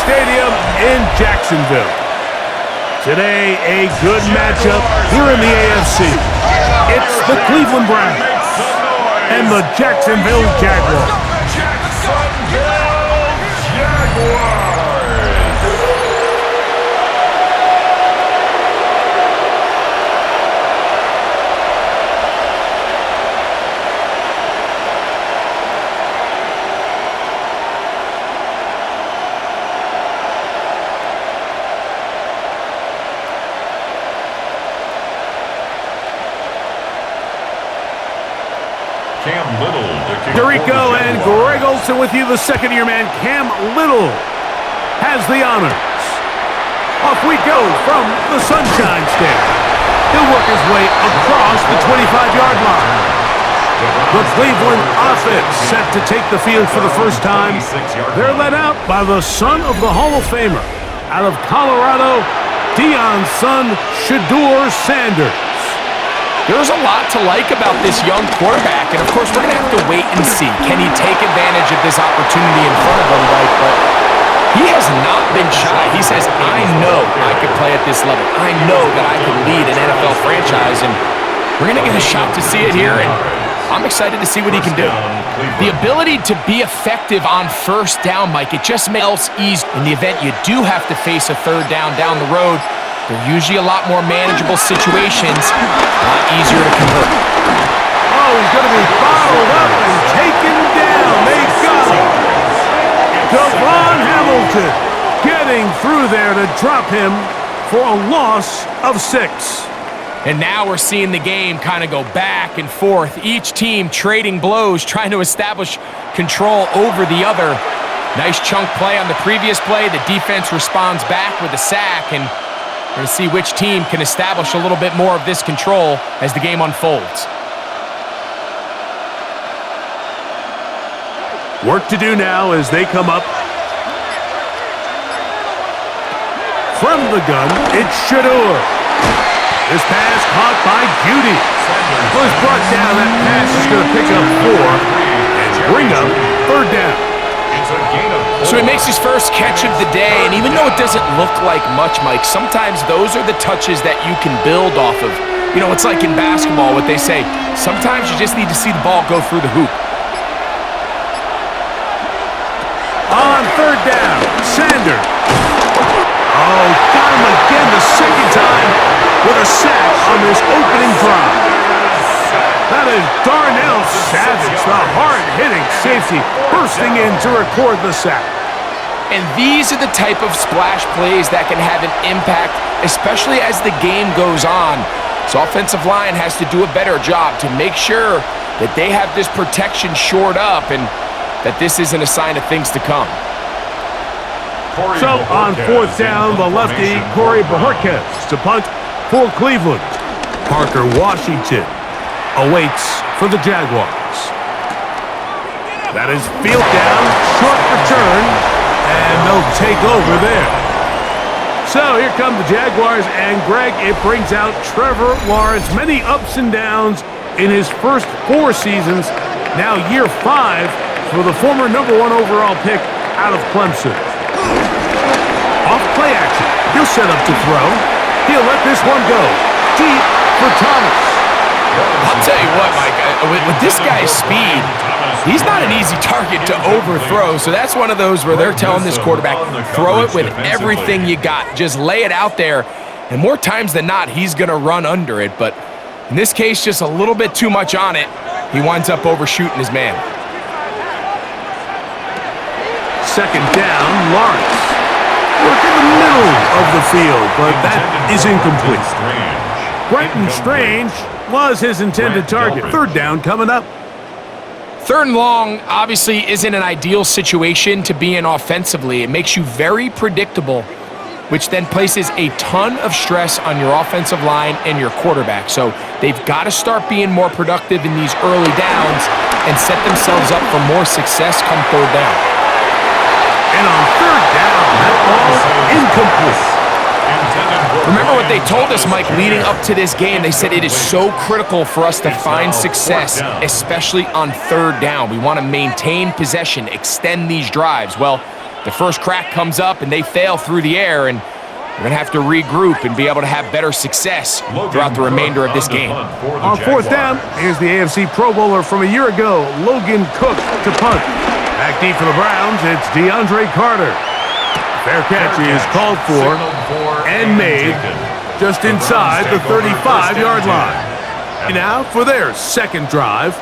Stadium in Jacksonville. Today, a good matchup here in the AFC. It's the Cleveland Browns and the Jacksonville Jaguars. Dorico and Greg Olsen with you. The second-year man, Cam Little, has the honors. Off we go from the Sunshine State. He'll work his way across the 25-yard line. The Cleveland offense set to take the field for the first time. They're led out by the son of the Hall of Famer. Out of Colorado, Deion's son, Shedeur Sanders. There's a lot to like about this young quarterback, and of course, we're going to have to wait and see. Can he take advantage of this opportunity in front of him, right? But he has not been shy. He says, I know I can play at this level. I know that I can lead an NFL franchise, and we're going to get a shot to see it here, and I'm excited to see what he can do. The ability to be effective on first down, Mike, it just makes it easy. In the event you do have to face a third down the road, they're usually a lot more manageable situations, a lot easier to convert. Oh, he's going to be bottled up and taken down. They got him. Devon Hamilton getting through there to drop him for a loss of 6. And now we're seeing the game kind of go back and forth. Each team trading blows, trying to establish control over the other. Nice chunk play on the previous play. The defense responds back with a sack, and we're going to see which team can establish a little bit more of this control as the game unfolds. Work to do now as they come up. From the gun, it's Shedeur. This pass caught by Judy. Was brought down. That pass is going to pick up 4 and bring up third down. So he makes his first catch of the day, and even though it doesn't look like much, Mike, sometimes those are the touches that you can build off of. You know, it's like in basketball, what they say, sometimes you just need to see the ball go through the hoop. On third down, Sanders. Oh, got him again the second time with a sack on this opening drive. That is Darnell Savage, the hard-hitting safety, bursting in to record the sack. And these are the type of splash plays that can have an impact, especially as the game goes on. So offensive line has to do a better job to make sure that they have this protection shored up and that this isn't a sign of things to come. So on fourth down, the lefty, Corey Bojorquez to punt for Cleveland. Parker Washington awaits for the Jaguars. That is field down, short return, and they'll take over there. So here come the Jaguars, and Greg, it brings out Trevor Lawrence. Many ups and downs in his first 4 seasons. Now year 5 for the former #1 overall pick out of Clemson. Off play action, he'll set up to throw. He'll let this one go deep for Thomas. I'll tell you what, Mike, with this guy's speed, he's not an easy target to overthrow. So that's one of those where they're telling this quarterback, throw it with everything you got. Just lay it out there. And more times than not, he's going to run under it. But in this case, just a little bit too much on it. He winds up overshooting his man. Second down, Lawrence. Work in the middle of the field, but that is incomplete. Brenton Strange was his intended target. Third down coming up. Third and long obviously isn't an ideal situation to be in offensively. It makes you very predictable, which then places a ton of stress on your offensive line and your quarterback. So they've got to start being more productive in these early downs and set themselves up for more success come third down. And on third down, that ball incomplete. Remember what they told us, Mike, leading up to this game. They said it is so critical for us to find success, especially on third down. We want to maintain possession, extend these drives. Well, the first crack comes up and they fail through the air, and we're going to have to regroup and be able to have better success throughout the remainder of this game. On fourth down, here's the AFC Pro Bowler from a year ago, Logan Cook, to punt. Back deep for the Browns, it's DeAndre Carter. Fair catch is called for and made just inside the 35-yard line. Now for their second drive.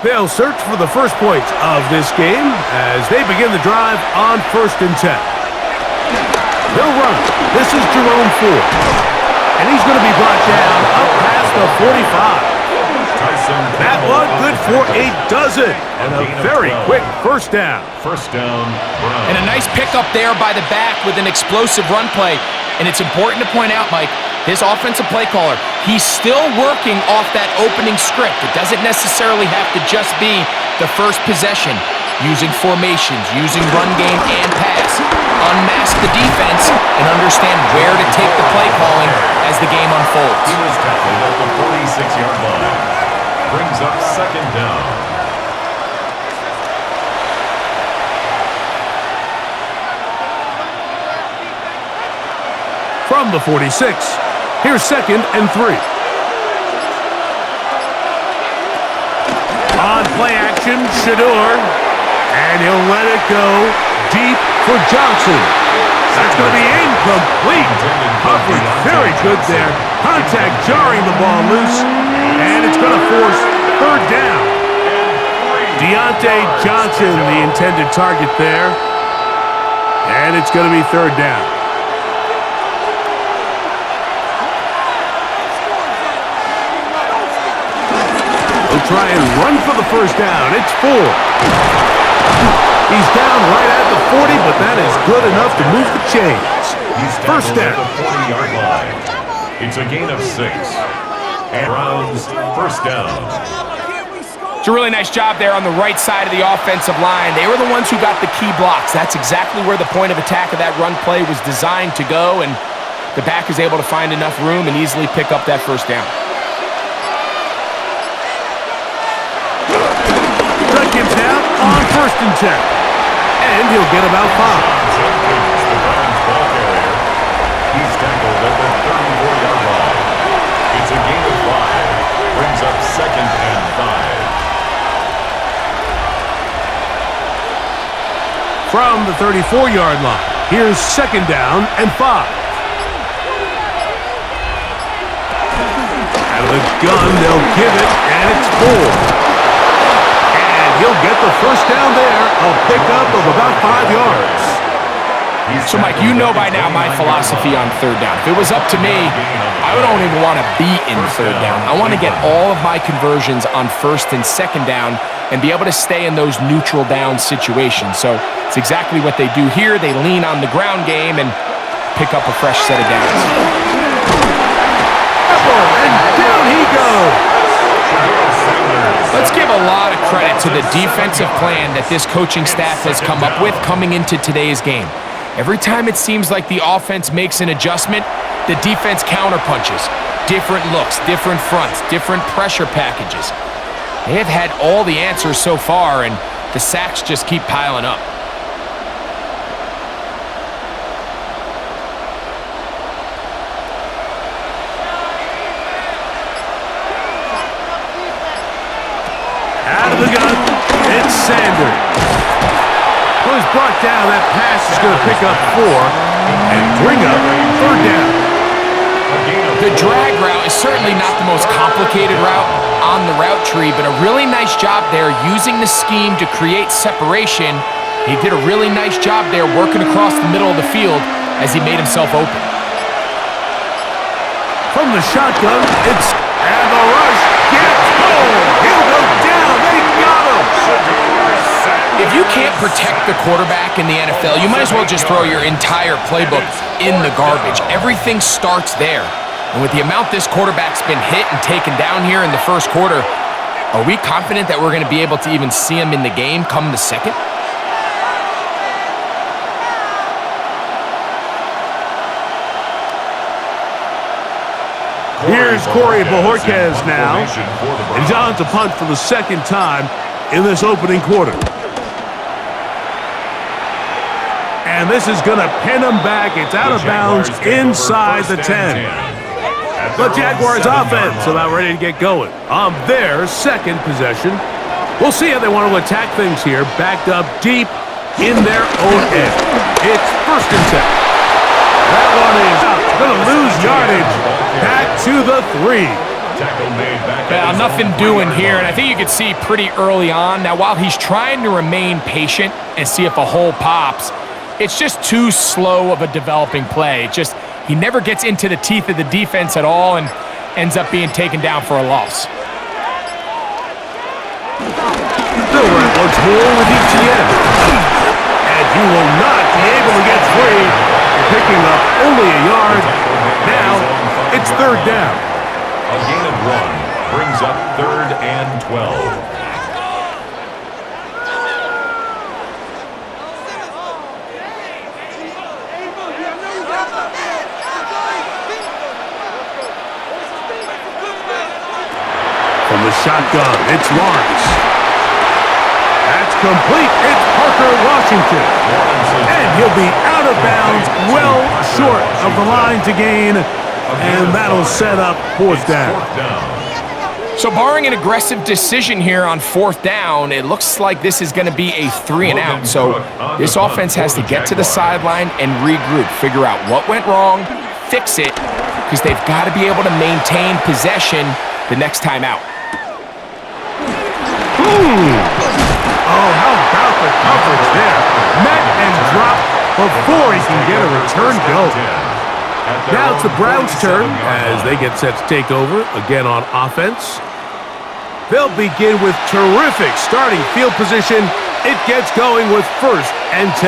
They'll search for the first points of this game as they begin the drive on 1st and 10. They'll run. This is Jerome Ford. And he's going to be brought down up past the 45. That one good for a dozen. And a very quick first down. And a nice pickup there by the back with an explosive run play. And it's important to point out, Mike, this offensive play caller, he's still working off that opening script. It doesn't necessarily have to just be the first possession. Using formations, using run game and pass. Unmask the defense and understand where to take the play calling as the game unfolds. He was tackled at the 46-yard line. Brings up 2nd down. From the 46, here's 2nd and 3. On play action, Shador. And he'll let it go deep for Johnson. That's going to be incomplete. Coverage very good there. Contact jarring the ball loose. And it's going to force 3rd down. Deontay Johnson, the intended target there. And it's going to be 3rd down. They'll try and run for the first down. It's 4. He's down right at the 40, but that is good enough to move the chains. First down. At the 40-yard line. It's a gain of 6. And Browns, first down. It's a really nice job there on the right side of the offensive line. They were the ones who got the key blocks. That's exactly where the point of attack of that run play was designed to go, and the back is able to find enough room and easily pick up that first down. Second down on 1st and 10. And he'll get about 5. The Browns ball carrier. He's tackled at the 34-yard line. It's a gain of 5. Brings up 2nd and 5. From the 34-yard line, here's 2nd down and 5. Out of the gun, they'll give it, and it's 4. He'll get the first down there, a pickup of about 5 yards. So, Mike, you know by now my philosophy on 3rd down. If it was up to me, I don't even want to be in 3rd down. I want to get all of my conversions on 1st and 2nd down and be able to stay in those neutral down situations. So it's exactly what they do here. They lean on the ground game and pick up a fresh set of downs. And down he goes. Let's give a lot of credit to the defensive plan that this coaching staff has come up with coming into today's game. Every time it seems like the offense makes an adjustment, the defense counterpunches. Different looks, different fronts, different pressure packages. They have had all the answers so far, and the sacks just keep piling up. Out of the gun, it's Sanders. Well, he's brought down. That pass is going to pick up 4 and bring up 3rd down. The drag route is certainly not the most complicated route on the route tree, but a really nice job there using the scheme to create separation. He did a really nice job there working across the middle of the field as he made himself open. From the shotgun, it's and the rush gets home. He'll go down. They got him. If you can't protect the quarterback in the NFL, you might as well just throw your entire playbook in the garbage. Everything starts there. And with the amount this quarterback's been hit and taken down here in the first quarter, are we confident that we're going to be able to even see him in the game come the second? Here's Corey Bojorquez now. And he's on to punt for the second time in this opening quarter. And this is going to pin them back. It's out of bounds inside the 10. The Jaguars offense about ready to get going on their second possession. We'll see how they want to attack things here, backed up deep in their own end. It's 1st and 10. That one is out. Going to lose yardage. Back to the 3. Well, nothing doing here, and I think you could see pretty early on. Now, while he's trying to remain patient and see if a hole pops, it's just too slow of a developing play. He never gets into the teeth of the defense at all and ends up being taken down for a loss. Still right once more with ETN. And he will not be able to get free, picking up only a yard. Now, it's 3rd down. A gain of 1 brings up 3rd and 12. From the shotgun, it's Lawrence. That's complete. It's Parker Washington. And he'll be out of bounds, well short of the line to gain. And that'll set up 4th down. So barring an aggressive decision here on 4th down, it looks like this is going to be a 3 and out. So this offense has to get to the sideline and regroup, figure out what went wrong, fix it, because they've got to be able to maintain possession the next time out. Oh, how about the coverage there? Met and dropped before he can get a return go. Now it's the Browns' turn as they get set to take over again on offense. They'll begin with terrific starting field position. It gets going with 1st and 10.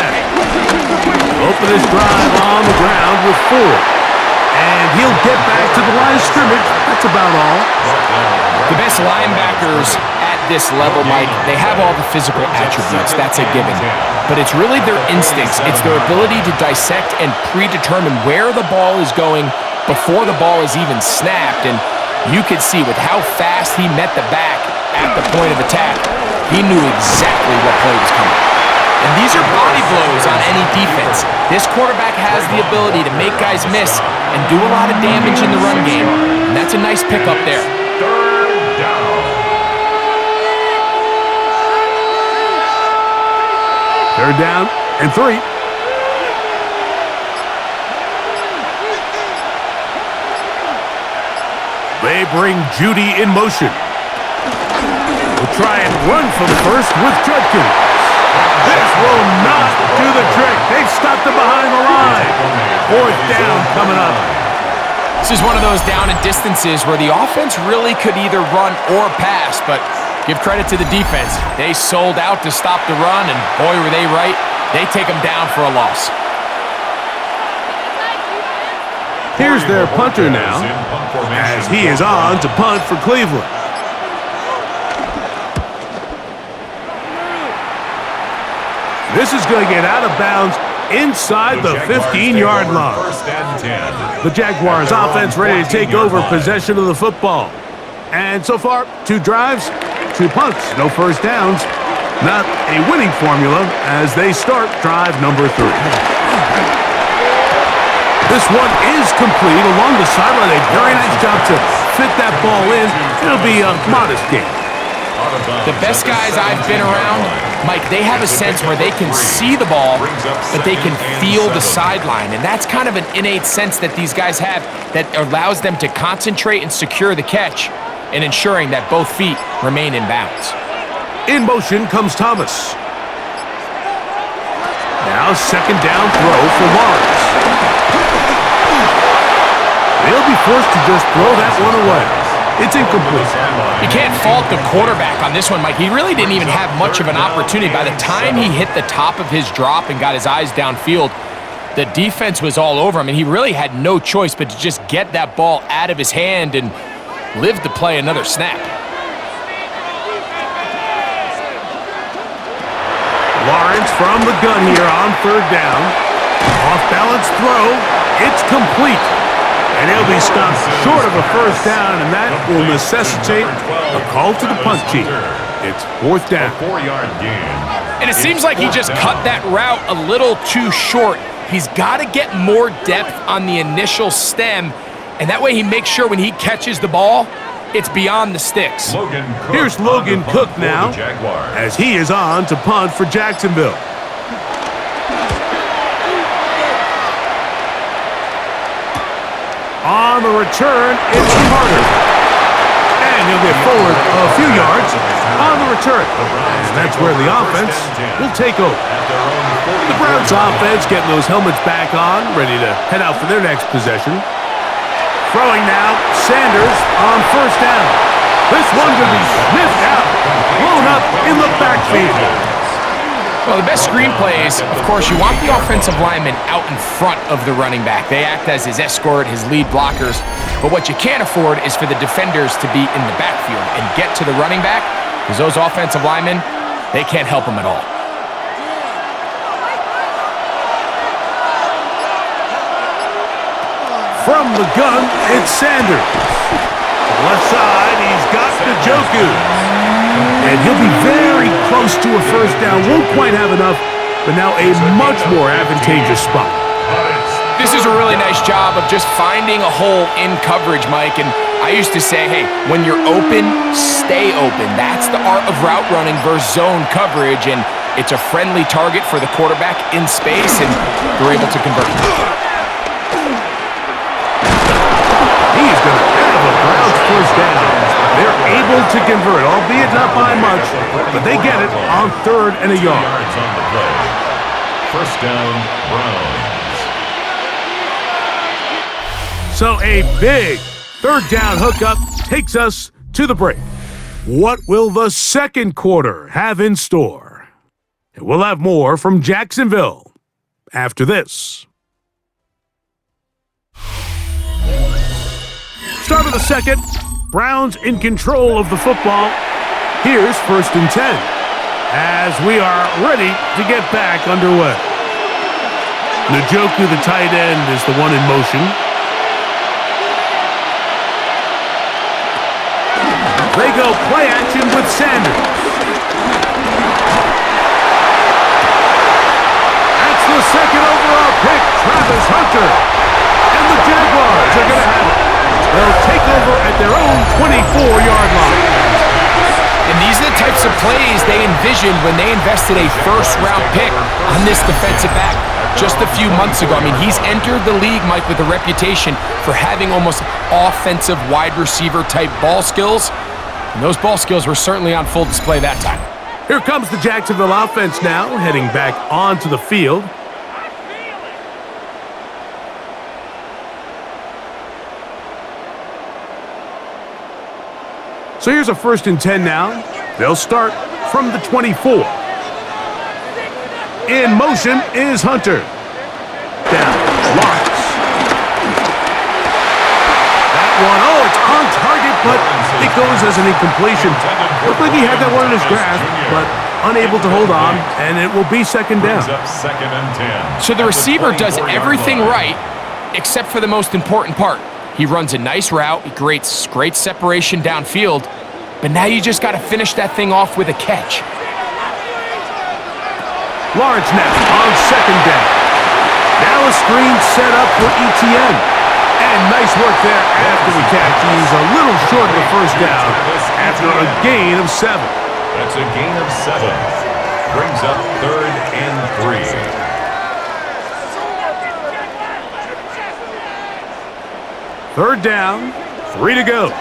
Open this drive on the ground with 4. And he'll get back to the line of scrimmage. That's about all. The best linebackers at this level, Mike, they have all the physical attributes. That's a given. But it's really their instincts. It's their ability to dissect and predetermine where the ball is going before the ball is even snapped. And you could see with how fast he met the back at the point of attack, he knew exactly what play was coming. And these are body blows on any defense. This quarterback has the ability to make guys miss and do a lot of damage in the run game. And that's a nice pickup there. 3rd down. Third down and 3. They bring Judy in motion. We'll try and run for the 1st with Judkins. This will not do the trick. They've stopped him behind the line. 4th down coming up. This is one of those down and distances where the offense really could either run or pass, but give credit to the defense. They sold out to stop the run, and boy, were they right. They take them down for a loss. Here's their punter now, as he is on to punt for Cleveland. This is going to get out of bounds inside the 15-yard line. The Jaguars offense ready to take over possession of the football. And so far, 2 drives, 2 punts, no 1st downs. Not a winning formula as they start drive number 3. This one is complete along the sideline. A very nice job to fit that ball in. It'll be a modest gain. The best guys I've been around, Mike, they have a sense where they can see the ball, but they can feel the sideline. And that's kind of an innate sense that these guys have that allows them to concentrate and secure the catch and ensuring that both feet remain in bounds. In motion comes Thomas. Now 2nd down throw for Lawrence. They'll be forced to just throw that one away. It's incomplete. You can't fault the quarterback on this one, Mike. He really didn't even have much of an opportunity. By the time he hit the top of his drop and got his eyes downfield, the defense was all over him, and he really had no choice but to just get that ball out of his hand and live to play another snap. Lawrence from the gun here on 3rd down. Off-balance throw. It's complete. And he'll be stopped short of a 1st down, and that will necessitate a call to the punt team. It's 4th down. A 4-yard gain. And it seems like he just cut that route a little too short. He's got to get more depth on the initial stem, and that way he makes sure when he catches the ball, it's beyond the sticks. Here's Logan Cook now, as he is on to punt for Jacksonville. On the return, it's Carter. And he'll get forward a few yards on the return. And that's where the offense will take over. The Browns offense getting those helmets back on, ready to head out for their next possession. Throwing now, Sanders on first down. This one could be sniffed out, blown up in the backfield. Well, the best screenplays, of course, you want the offensive lineman out in front of the running back. They act as his escort, his lead blockers. But what you can't afford is for the defenders to be in the backfield and get to the running back, because those offensive linemen, they can't help him at all. From the gun, it's Sanders. Left side, he's got Njoku. And he'll be very close to a first down. Won't quite have enough, but now a much more advantageous spot. This is a really nice job of just finding a hole in coverage, Mike. And I used to say, hey, when you're open, stay open. That's the art of route running versus zone coverage. And it's a friendly target for the quarterback in space, and they're able to convert. He's going to have a Browns first down. They're able to convert, albeit not by much, but they get it on 3rd and a yard. First down, Browns. So a big 3rd down hookup takes us to the break. What will the second quarter have in store? We'll have more from Jacksonville after this. Start of the second. Browns in control of the football. Here's 1st and 10 as we are ready to get back underway. Njoku, the tight end, is the one in motion. They go play action with Sanders. That's the second overall pick, Travis Hunter. And the Jaguars are going to have it. They'll take over at their own 24-yard line. And these are the types of plays they envisioned when they invested a first-round pick on this defensive back just a few months ago. I mean, he's entered the league, Mike, with a reputation for having almost offensive wide receiver-type ball skills. And those ball skills were certainly on full display that time. Here comes the Jacksonville offense now, heading back onto the field. So here's a 1st and 10 now. They'll start from the 24. In motion is Hunter. Down. Lawrence. That one, it's on target, but it goes as an incompletion. Looked like he had that one in his grasp, but unable to hold on, and it will be 2nd down. Second and 10. So the receiver does everything right, except for the most important part. He runs a nice route, he creates great separation downfield, but now you just got to finish that thing off with a catch. Lawrence now on 2nd down. Now a screen set up for ETN. And nice work there after the catch. He's a little short of the first down after a gain of 7. That's a gain of 7. Brings up 3rd and 3. 3rd down, 3 to go.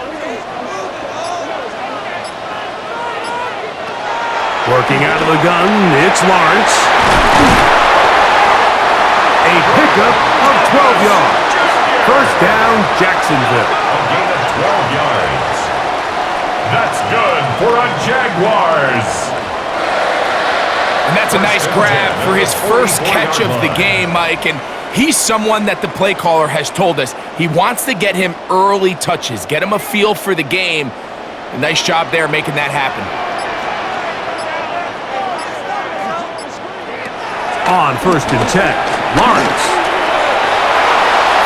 Working out of the gun, it's Lawrence. A pickup of 12 yards. First down, Jacksonville. A gain of 12 yards. That's good for a Jaguars. And that's a nice grab for his first catch of the game, Mike. And he's someone that the play caller has told us he wants to get him early touches, get him a feel for the game. A nice job there making that happen. On 1st and 10, Lawrence.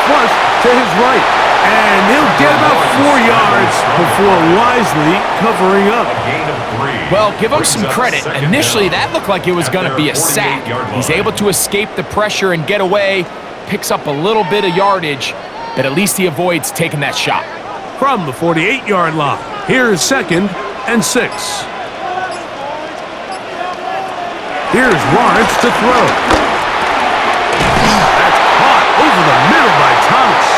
Flush to his right. And he'll get about 4 yards before wisely covering up. A gain of 3. Well, give him Brings some up credit. second Initially, down. that looked like it was At going to their be a sack. 48-yard He's line. able to escape the pressure and get away, picks up a little bit of yardage, but at least he avoids taking that shot. From the 48-yard line, here's 2nd and 6. Here's Lawrence to throw. That's caught over the middle by Thomas.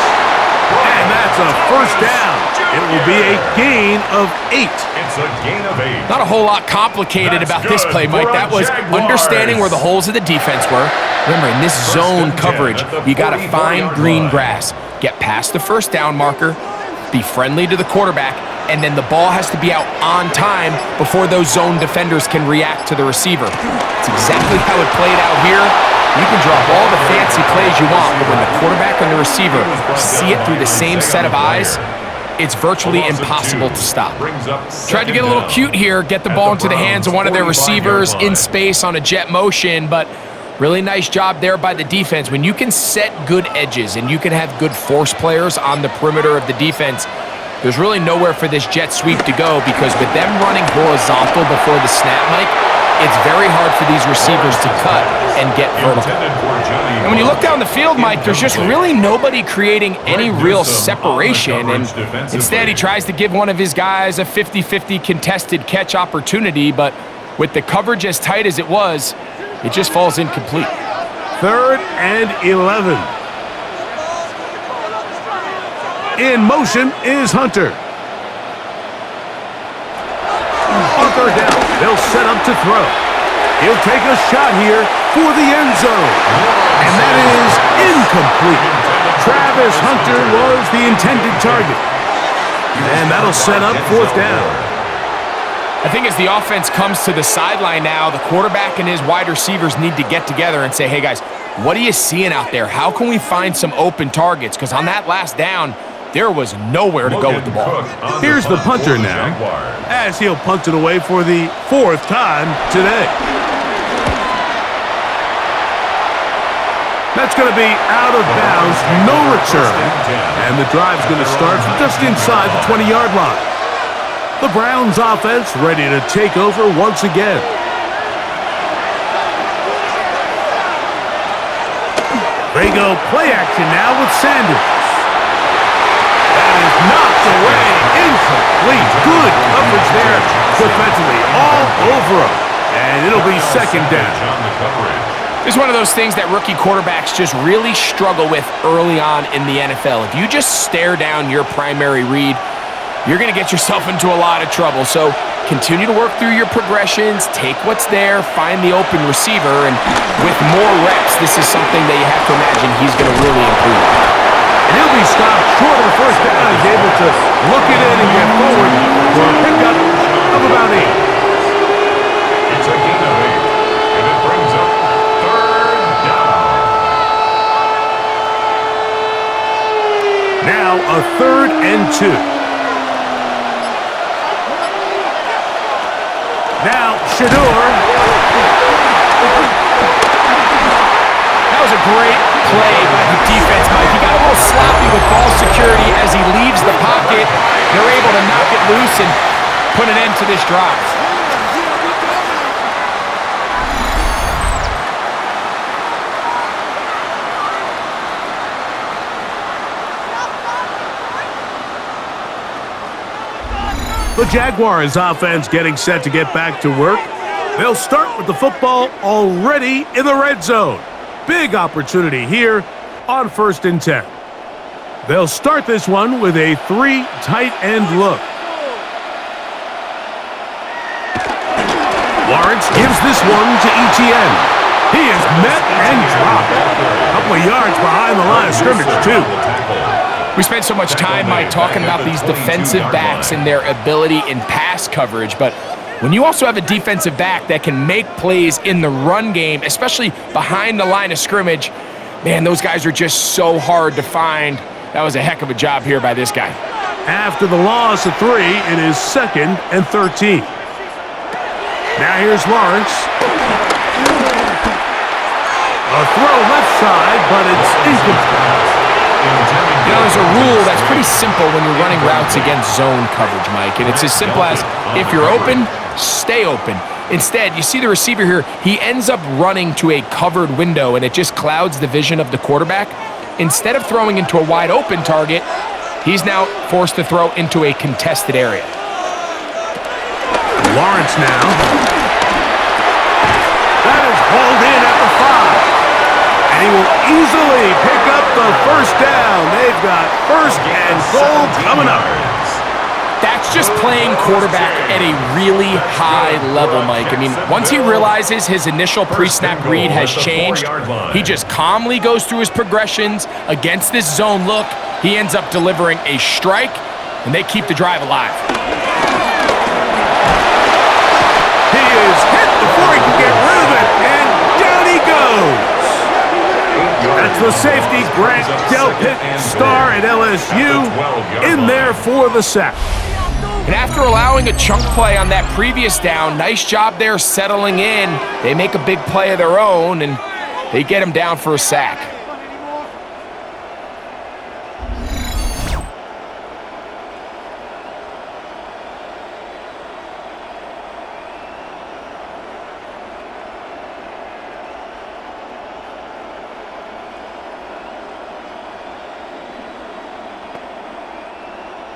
And that's a first down. It will be a gain of 8. It's a gain of 8. Not a whole lot complicated That's about this good play, Mike. for That was Jaguars. understanding where the holes of the defense were. Remember, in this zone and 10 coverage, at the you got to find 44-yard green line. grass, get past the first down marker, be friendly to the quarterback, and then the ball has to be out on time before those zone defenders can react to the receiver. It's exactly how it played out here. You can draw all the fancy plays you want, but when the quarterback and the receiver see it through the same set of eyes, it's virtually impossible to stop. Tried to get a little cute here, get the ball into the hands of one of their receivers in space on a jet motion, but really nice job there by the defense. When you can set good edges and you can have good force players on the perimeter of the defense, there's really nowhere for this jet sweep to go, because with them running horizontal before the snap, Mike, it's very hard for these receivers to cut and get vertical. And when you look down the field, Mike, there's just really nobody creating any real separation. And instead, he tries to give one of his guys a 50-50 contested catch opportunity, but with the coverage as tight as it was, it just falls incomplete. 3rd and 11. In motion is Hunter. On 3rd down, they'll set up to throw. He'll take a shot here for the end zone. And that is incomplete. Travis Hunter was the intended target. And that'll set up 4th down. I think as the offense comes to the sideline now, the quarterback and his wide receivers need to get together and say, hey guys, what are you seeing out there? How can we find some open targets? Because on that last down, there was nowhere to go with the ball. Here's the punter now, as he'll punt it away for the 4th time today. That's going to be out of bounds, no return. And the drive's going to start from just inside the 20-yard line. The Browns offense ready to take over once again. They go play action now with Sanders. That is knocked away, incomplete. Good coverage there defensively, all over him. And it'll be 2nd down. It's one of those things that rookie quarterbacks just really struggle with early on in the NFL. If you just stare down your primary read, you're going to get yourself into a lot of trouble. So continue to work through your progressions, take what's there, find the open receiver, and with more reps, this is something that you have to imagine he's going to really improve. And he'll be stopped short of the first down. He's able to look it in and get forward for a pickup of about 8. It's a gain of 8, and it brings up 3rd down. Now a 3rd and 2. Now Shador. That was a great play by the defense, Mike. He got a little sloppy with ball security as he leaves the pocket. They're able to knock it loose and put an end to this drive. The Jaguars offense getting set to get back to work. They'll start with the football already in the red zone. Big opportunity here on 1st and 10. They'll start this one with a 3 tight end look. Lawrence gives this one to Etienne. He is met and dropped. A couple of yards behind the line of scrimmage, too. We spent so much time, Mike, talking about these defensive backs and their ability in pass coverage, but when you also have a defensive back that can make plays in the run game, especially behind the line of scrimmage, man, those guys are just so hard to find. That was a heck of a job here by this guy. After the loss of 3, it is 2nd and 13. Now here's Lawrence. A throw left side, but it's incomplete. You know, there's there's a rule that's pretty simple when you're running routes against zone coverage, Mike, and it's as simple as if you're open, stay open. Instead, you see the receiver here, he ends up running to a covered window, and it just clouds the vision of the quarterback. Instead of throwing into a wide open target, he's now forced to throw into a contested area. Lawrence now. That is hauled in at the 5. And he will easily pick up the first down. They've got first and goal coming up. That's just playing quarterback at a really high level, Mike. I mean, once he realizes his initial pre-snap read has changed, he just calmly goes through his progressions against this zone look. He ends up delivering a strike, and they keep the drive alive. He is hit before he can get rid of it, and down he goes. That's the safety, Grant Delpit, star at LSU, in there for the sack. And after allowing a chunk play on that previous down, nice job there settling in. They make a big play of their own, and they get him down for a sack.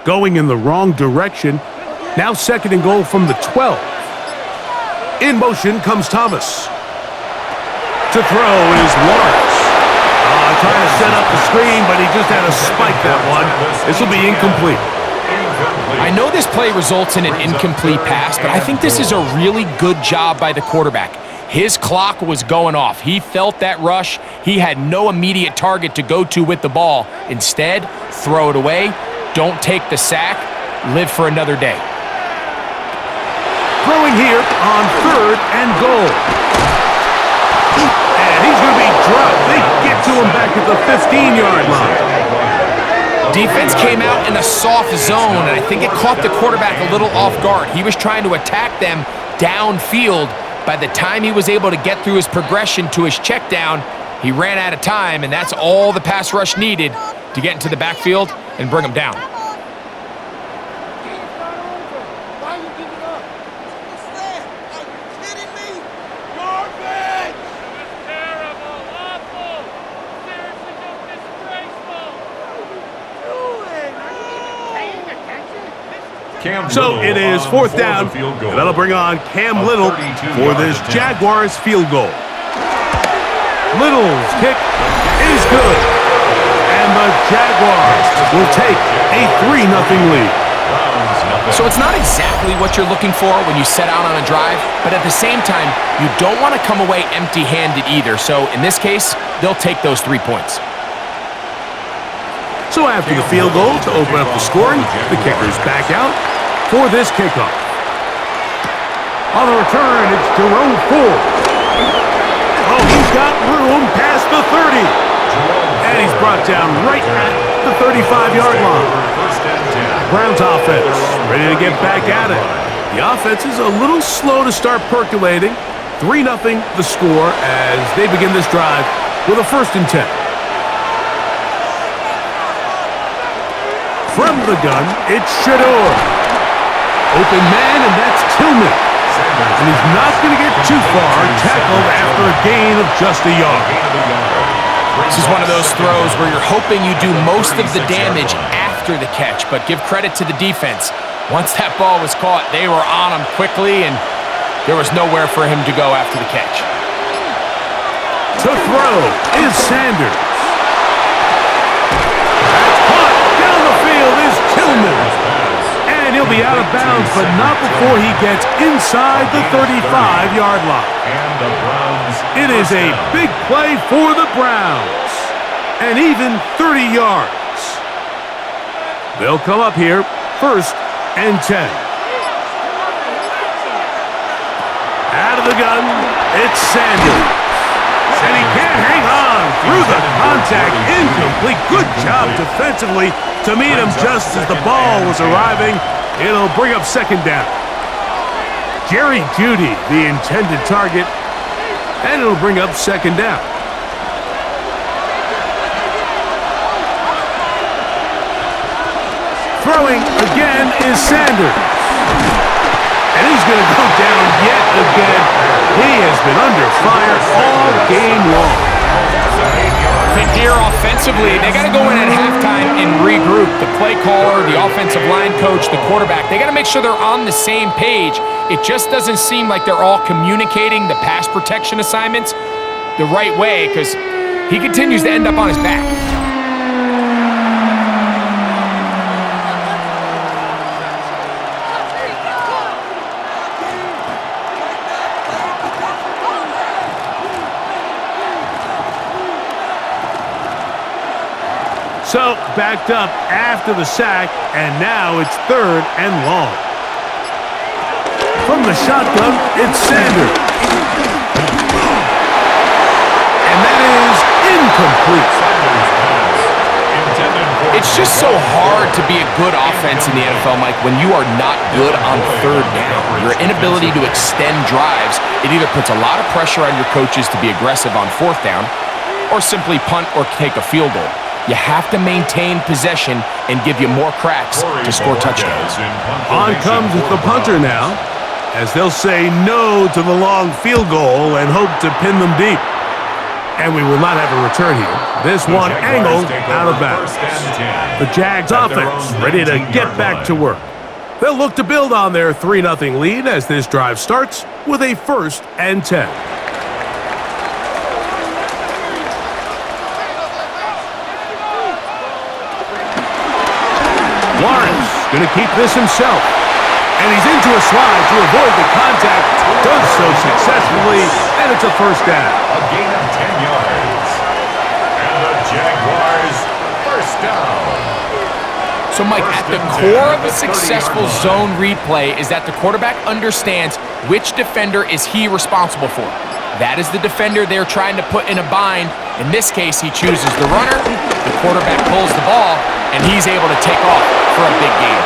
Going in the wrong direction. Now second and goal from the 12. In motion comes Thomas. To throw is Lawrence. Trying to set up the screen, but he just had to spike that one. This will be incomplete. I know this play results in an incomplete pass, but I think this is a really good job by the quarterback. His clock was going off. He felt that rush. He had no immediate target to go to with the ball. Instead, throw it away. Don't take the sack. Live for another day. Throwing here on third and goal. And he's going to be dropped. They get to him back at the 15-yard line. Defense came out in a soft zone, and I think it caught the quarterback a little off guard. He was trying to attack them downfield. By the time he was able to get through his progression to his check down, he ran out of time, and that's all the pass rush needed to get into the backfield and bring him down. So it is fourth down, and that'll bring on Cam Little for this Jaguars field goal. Little's kick is good, and the Jaguars will take a 3-0 lead. So it's not exactly what you're looking for when you set out on a drive, but at the same time, you don't want to come away empty-handed either. So in this case, they'll take those 3 points. So after the field goal to open up the scoring, the kicker's back out for this kickoff. On the return, it's Jerome Ford. Oh, he's got room past the 30. And he's brought down right at the 35-yard line. Browns offense ready to get back at it. The offense is a little slow to start percolating. 3-0 the score as they begin this drive with a 1st and 10. From the gun, it's Shador. Open man, and that's Tillman. And he's not going to get too far, tackled after a gain of just a yard. This is one of those throws where you're hoping you do most of the damage after the catch, but give credit to the defense. Once that ball was caught, they were on him quickly, and there was nowhere for him to go after the catch. To throw is Sanders. That's caught. Down the field is Tillman. And he'll be out of bounds, but not before he gets inside the 35-yard line. It is a big play for the Browns. And even 30 yards. They'll come up here, 1st and 10. Out of the gun, it's Sanders. And he can't hang on through the contact. Incomplete. Good job defensively to meet him just as the ball was arriving. It'll bring up 2nd down. Jerry Jeudy, the intended target, and it'll bring up 2nd down. Throwing again is Sanders. And he's going to go down yet again. He has been under fire all game long. I think here offensively, they got to go in at halftime and regroup. The play caller, the offensive line coach, the quarterback, they got to make sure they're on the same page. It just doesn't seem like they're all communicating the pass protection assignments the right way because he continues to end up on his back. So, backed up after the sack, and now it's 3rd and long. From the shotgun, it's Sanders. And that is incomplete. It's just so hard to be a good offense in the NFL, Mike, when you are not good on 3rd down. Your inability to extend drives, it either puts a lot of pressure on your coaches to be aggressive on 4th down, or simply punt or take a field goal. You have to maintain possession and give you more cracks to score touchdowns. On comes the punter now, as they'll say no to the long field goal and hope to pin them deep. And we will not have a return here. This one angled out of bounds. The Jags offense ready to get back to work. They'll look to build on their 3-0 lead as this drive starts with a 1st and 10. Lawrence going to keep this himself. And he's into a slide to avoid the contact. Does so successfully, and it's a 1st down. A gain of 10 yards. And the Jaguars, 1st down. So, Mike, at the core of a successful zone read play is that the quarterback understands which defender is he responsible for. That is the defender they're trying to put in a bind. In this case, he chooses the runner. The quarterback pulls the ball, and he's able to take off for a big gain.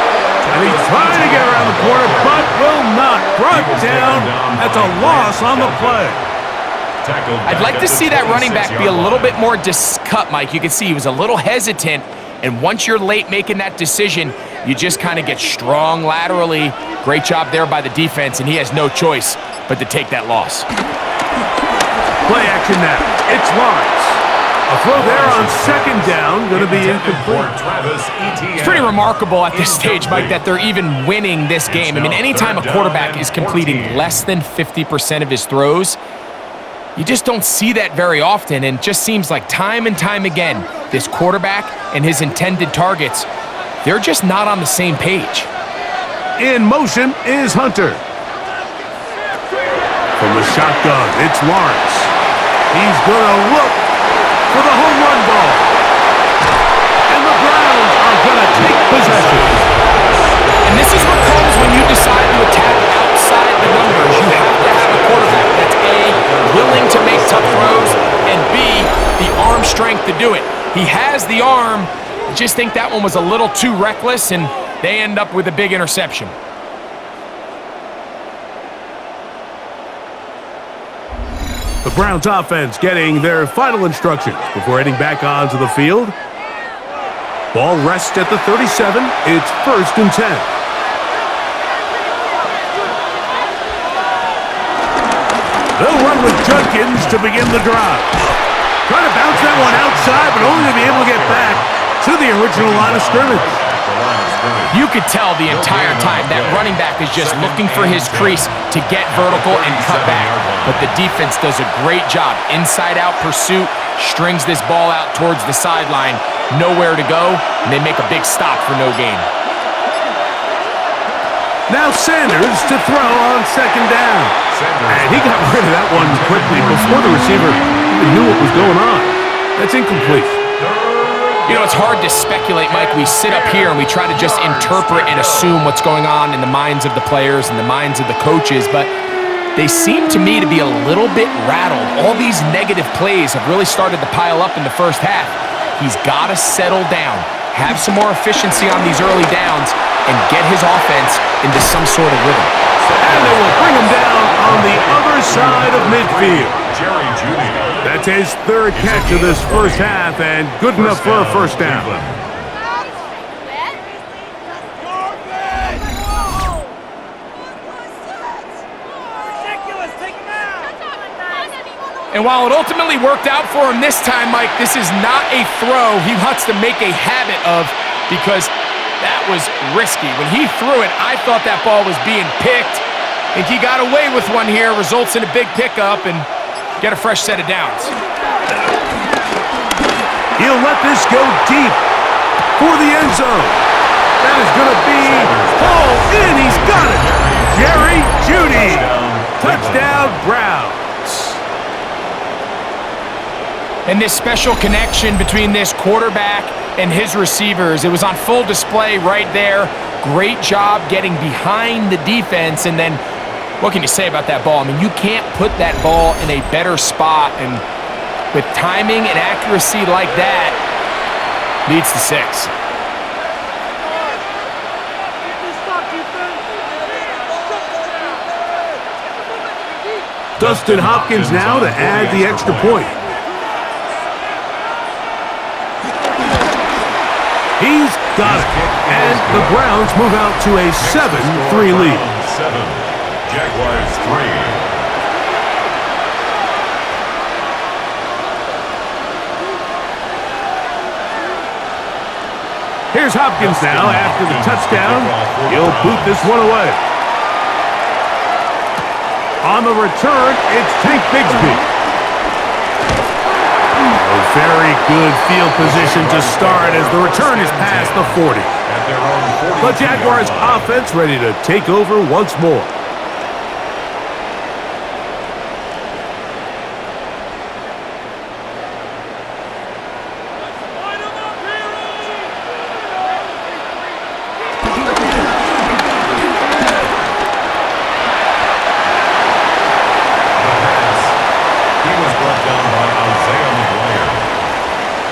And he's trying to get around the corner, but will not. Brought down. That's a loss on the play. I'd like to see that running back be a little bit more cut, Mike. You can see he was a little hesitant, and once you're late making that decision, you just kind of get strong laterally. Great job there by the defense, and he has no choice but to take that loss. Play action now. It's Lawrence. A throw there on 2nd down, going to be incomplete. It's pretty remarkable at this stage, Mike, that they're even winning this game. I mean, anytime a quarterback is completing less than 50% of his throws, you just don't see that very often, and it just seems like time and time again, this quarterback and his intended targets, they're just not on the same page. In motion is Hunter. From the shotgun, it's Lawrence. He's going to look for the home run ball. And the Browns are going to take possession. And this is what comes when you decide to attack outside the numbers. You have to have a quarterback that's A, willing to make tough throws, and B, the arm strength to do it. He has the arm. I just think that one was a little too reckless, and they end up with a big interception. The Browns offense getting their final instructions before heading back onto the field. Ball rests at the 37. It's 1st and 10. They'll run with Judkins to begin the drive. Trying to bounce that one outside, but only to be able to get back to the original line of scrimmage. You could tell the entire time that running back is just looking for his crease to get vertical and cut back. But the defense does a great job. Inside-out pursuit, strings this ball out towards the sideline. Nowhere to go, and they make a big stop for no gain. Now Sanders to throw on 2nd down. And he got rid of that one quickly before the receiver even knew what was going on. That's incomplete. You know, it's hard to speculate, Mike. We sit up here and we try to just interpret and assume what's going on in the minds of the players and the minds of the coaches, but they seem to me to be a little bit rattled. All these negative plays have really started to pile up in the first half. He's got to settle down, have some more efficiency on these early downs, and get his offense into some sort of rhythm. And they will bring him down on the other side of midfield. That's his 3rd catch of this first half, and good enough for a 1st down. And while it ultimately worked out for him this time, Mike, this is not a throw he wants to make a habit of because that was risky. When he threw it, I thought that ball was being picked. I think he got away with one here, results in a big pickup, and get a fresh set of downs. He'll let this go deep for the end zone. That is going to be hauled in. He's got it. Jerry Jeudy. Touchdown, Browns. And this special connection between this quarterback and his receivers, it was on full display right there. Great job getting behind the defense. And then what can you say about that ball? I mean, you can't put that ball in a better spot. And with timing and accuracy like that, leads to 6. Dustin Hopkins now to add the extra point. He's got it. And the Browns move out to a 7-3 lead. 7, Jaguars 3. Here's Hopkins now after the touchdown. He'll boot this one away. On the return, it's Tank Bigsby. A very good field position to start as the return is past the 40. The Jaguars offense ready to take over once more.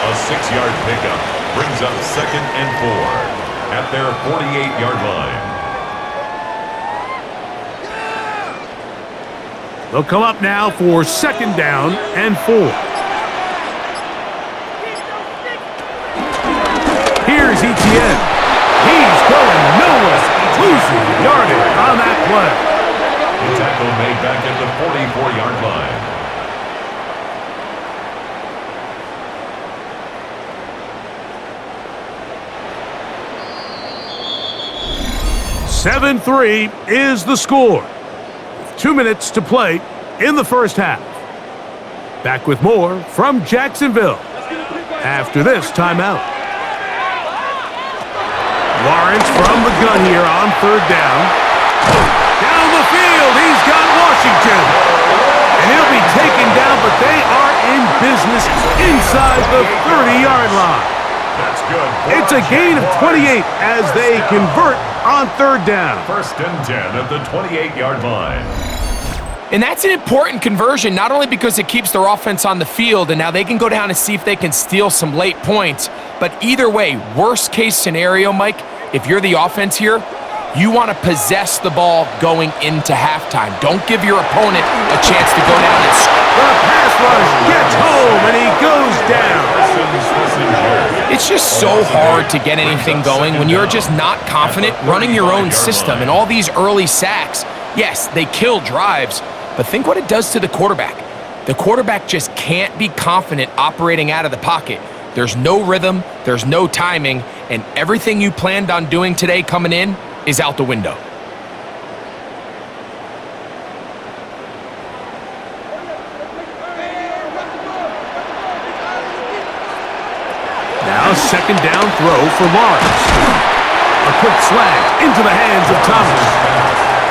A 6-yard pickup brings up 2nd and 4 at their 48-yard line. They'll come up now for 2nd down and 4. Here's Etienne. He's going nowhere. Losing yardage on that play. The tackle made back at the 44-yard line. 7-3 is the score. 2 minutes to play in the first half. Back with more from Jacksonville after this timeout. Lawrence from the gun here on 3rd down. Down the field, he's got Washington. And he'll be taken down, but they are in business inside the 30-yard line. That's good. It's a gain of 28 as they convert on 3rd down. 1st and 10 at the 28-yard line. And that's an important conversion, not only because it keeps their offense on the field, and now they can go down and see if they can steal some late points. But either way, worst case scenario, Mike, if you're the offense here, you want to possess the ball going into halftime. Don't give your opponent a chance to go down and score. The pass rush gets home, and he goes down. It's just so hard to get anything going when you're just not confident running your own system. And all these early sacks, yes, they kill drives, but think what it does to the quarterback. The quarterback just can't be confident operating out of the pocket. There's no rhythm, there's no timing, and everything you planned on doing today coming in is out the window. Now 2nd down throw for Lawrence. A quick slant into the hands of Thomas.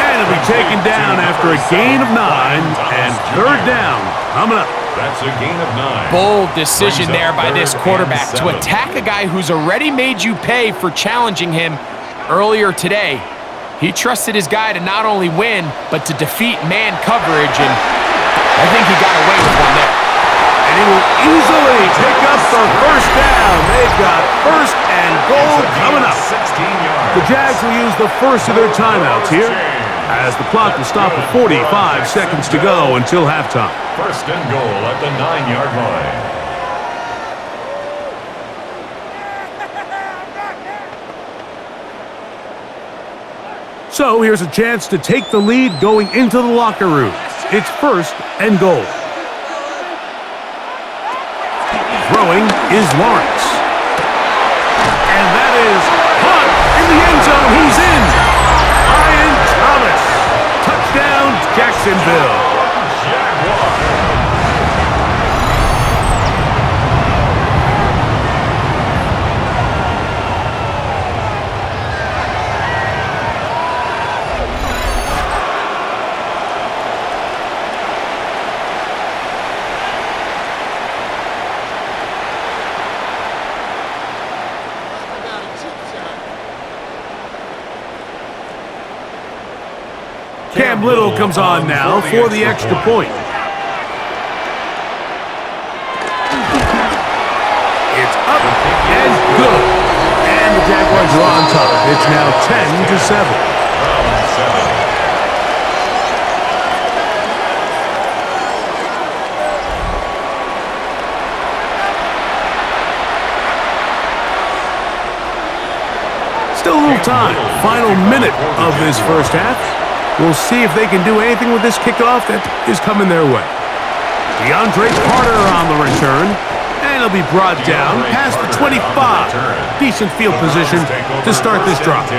And it'll be taken down after a gain of 9 and 3rd down coming up. That's a gain of 9. Bold decision there by this quarterback to attack a guy who's already made you pay for challenging him earlier today. He trusted his guy to not only win, but to defeat man coverage, and I think he got away with one there. And he will easily pick up the 1st down. They've got 1st and goal coming up. 16 yards. The Jags will use the first of their timeouts here as the clock will stop at 45 seconds to go until halftime. 1st and goal at the 9-yard line. So here's a chance to take the lead going into the locker room. It's 1st and goal. Throwing is Lawrence. And that is caught in the end zone. He's in. Ryan Thomas. Touchdown, Jacksonville. Cam Little comes on now for the extra point. It's up and good. And the Jaguars are on top. It's now 10-7. Still a little time. Final minute of this first half. We'll see if they can do anything with this kickoff that is coming their way. DeAndre Carter on the return. And he'll be brought down past the 25. Decent field position to start this drive.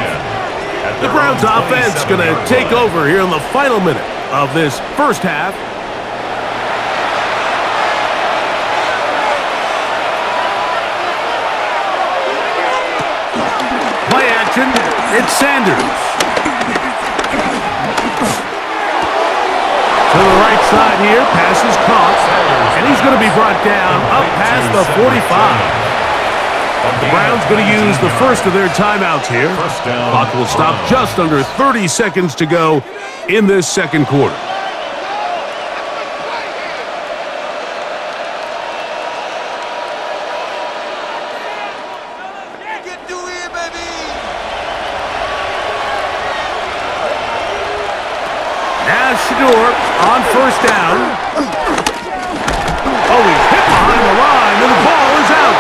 The Browns offense going to take over here in the final minute of this first half. Play action. It's Sanders. To the right side here, pass is caught, and he's going to be brought down up past the 45. The Browns going to use the first of their timeouts here. Clock will stop just under 30 seconds to go in this second quarter. On first down. Oh, he's hit behind the line, and the ball is out.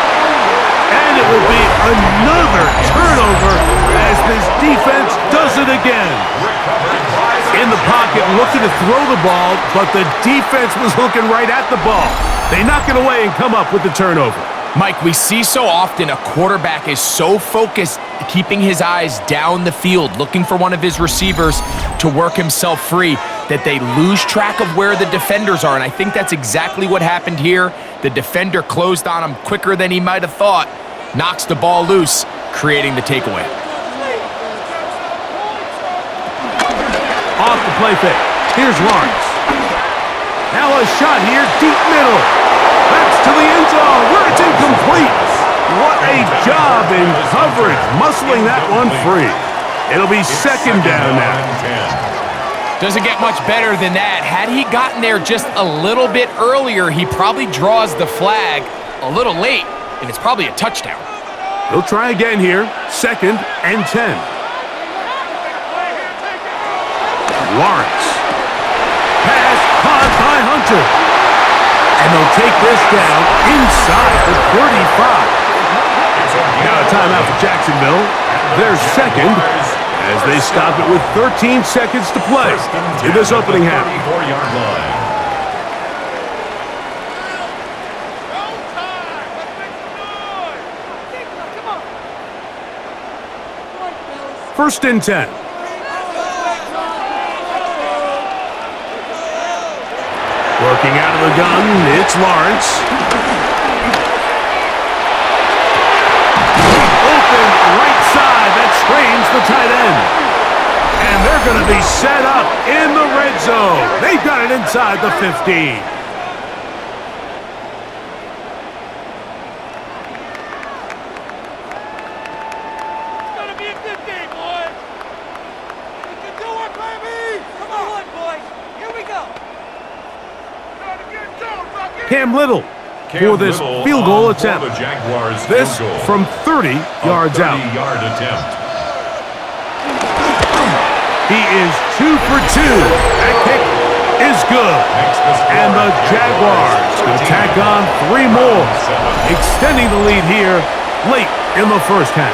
And it will be another turnover as this defense does it again. In the pocket, looking to throw the ball, but the defense was looking right at the ball. They knock it away and come up with the turnover. Mike, we see so often a quarterback is so focused, keeping his eyes down the field, looking for one of his receivers to work himself free, that they lose track of where the defenders are. And I think that's exactly what happened here. The defender closed on him quicker than he might have thought, knocks the ball loose, creating the takeaway. Off the play fake. Here's Lawrence. Now a shot here, deep middle. That's to the end zone where it's incomplete. What a job in coverage, muscling that one free. It'll be second down now. Doesn't get much better than that. Had he gotten there just a little bit earlier, he probably draws the flag a little late, and it's probably a touchdown. He'll try again here, 2nd and 10. Lawrence. Pass caught by Hunter. And they'll take this down inside the 35. Now a timeout for Jacksonville. Their second as they stop it with 13 seconds to play in this opening half. First and 10. Working out of the gun, it's Lawrence. Open right side, that strains the tight end. And they're going to be set up in the red zone. They've got it inside the 15. It's going to be a good game, boys. We can do it, baby. Come on, boys. Here we go. Cam Little for this field goal attempt. This from 30 yards out. He is 2 for 2. That kick is good. And the Jaguars can tack on 3 more, extending the lead here late in the first half.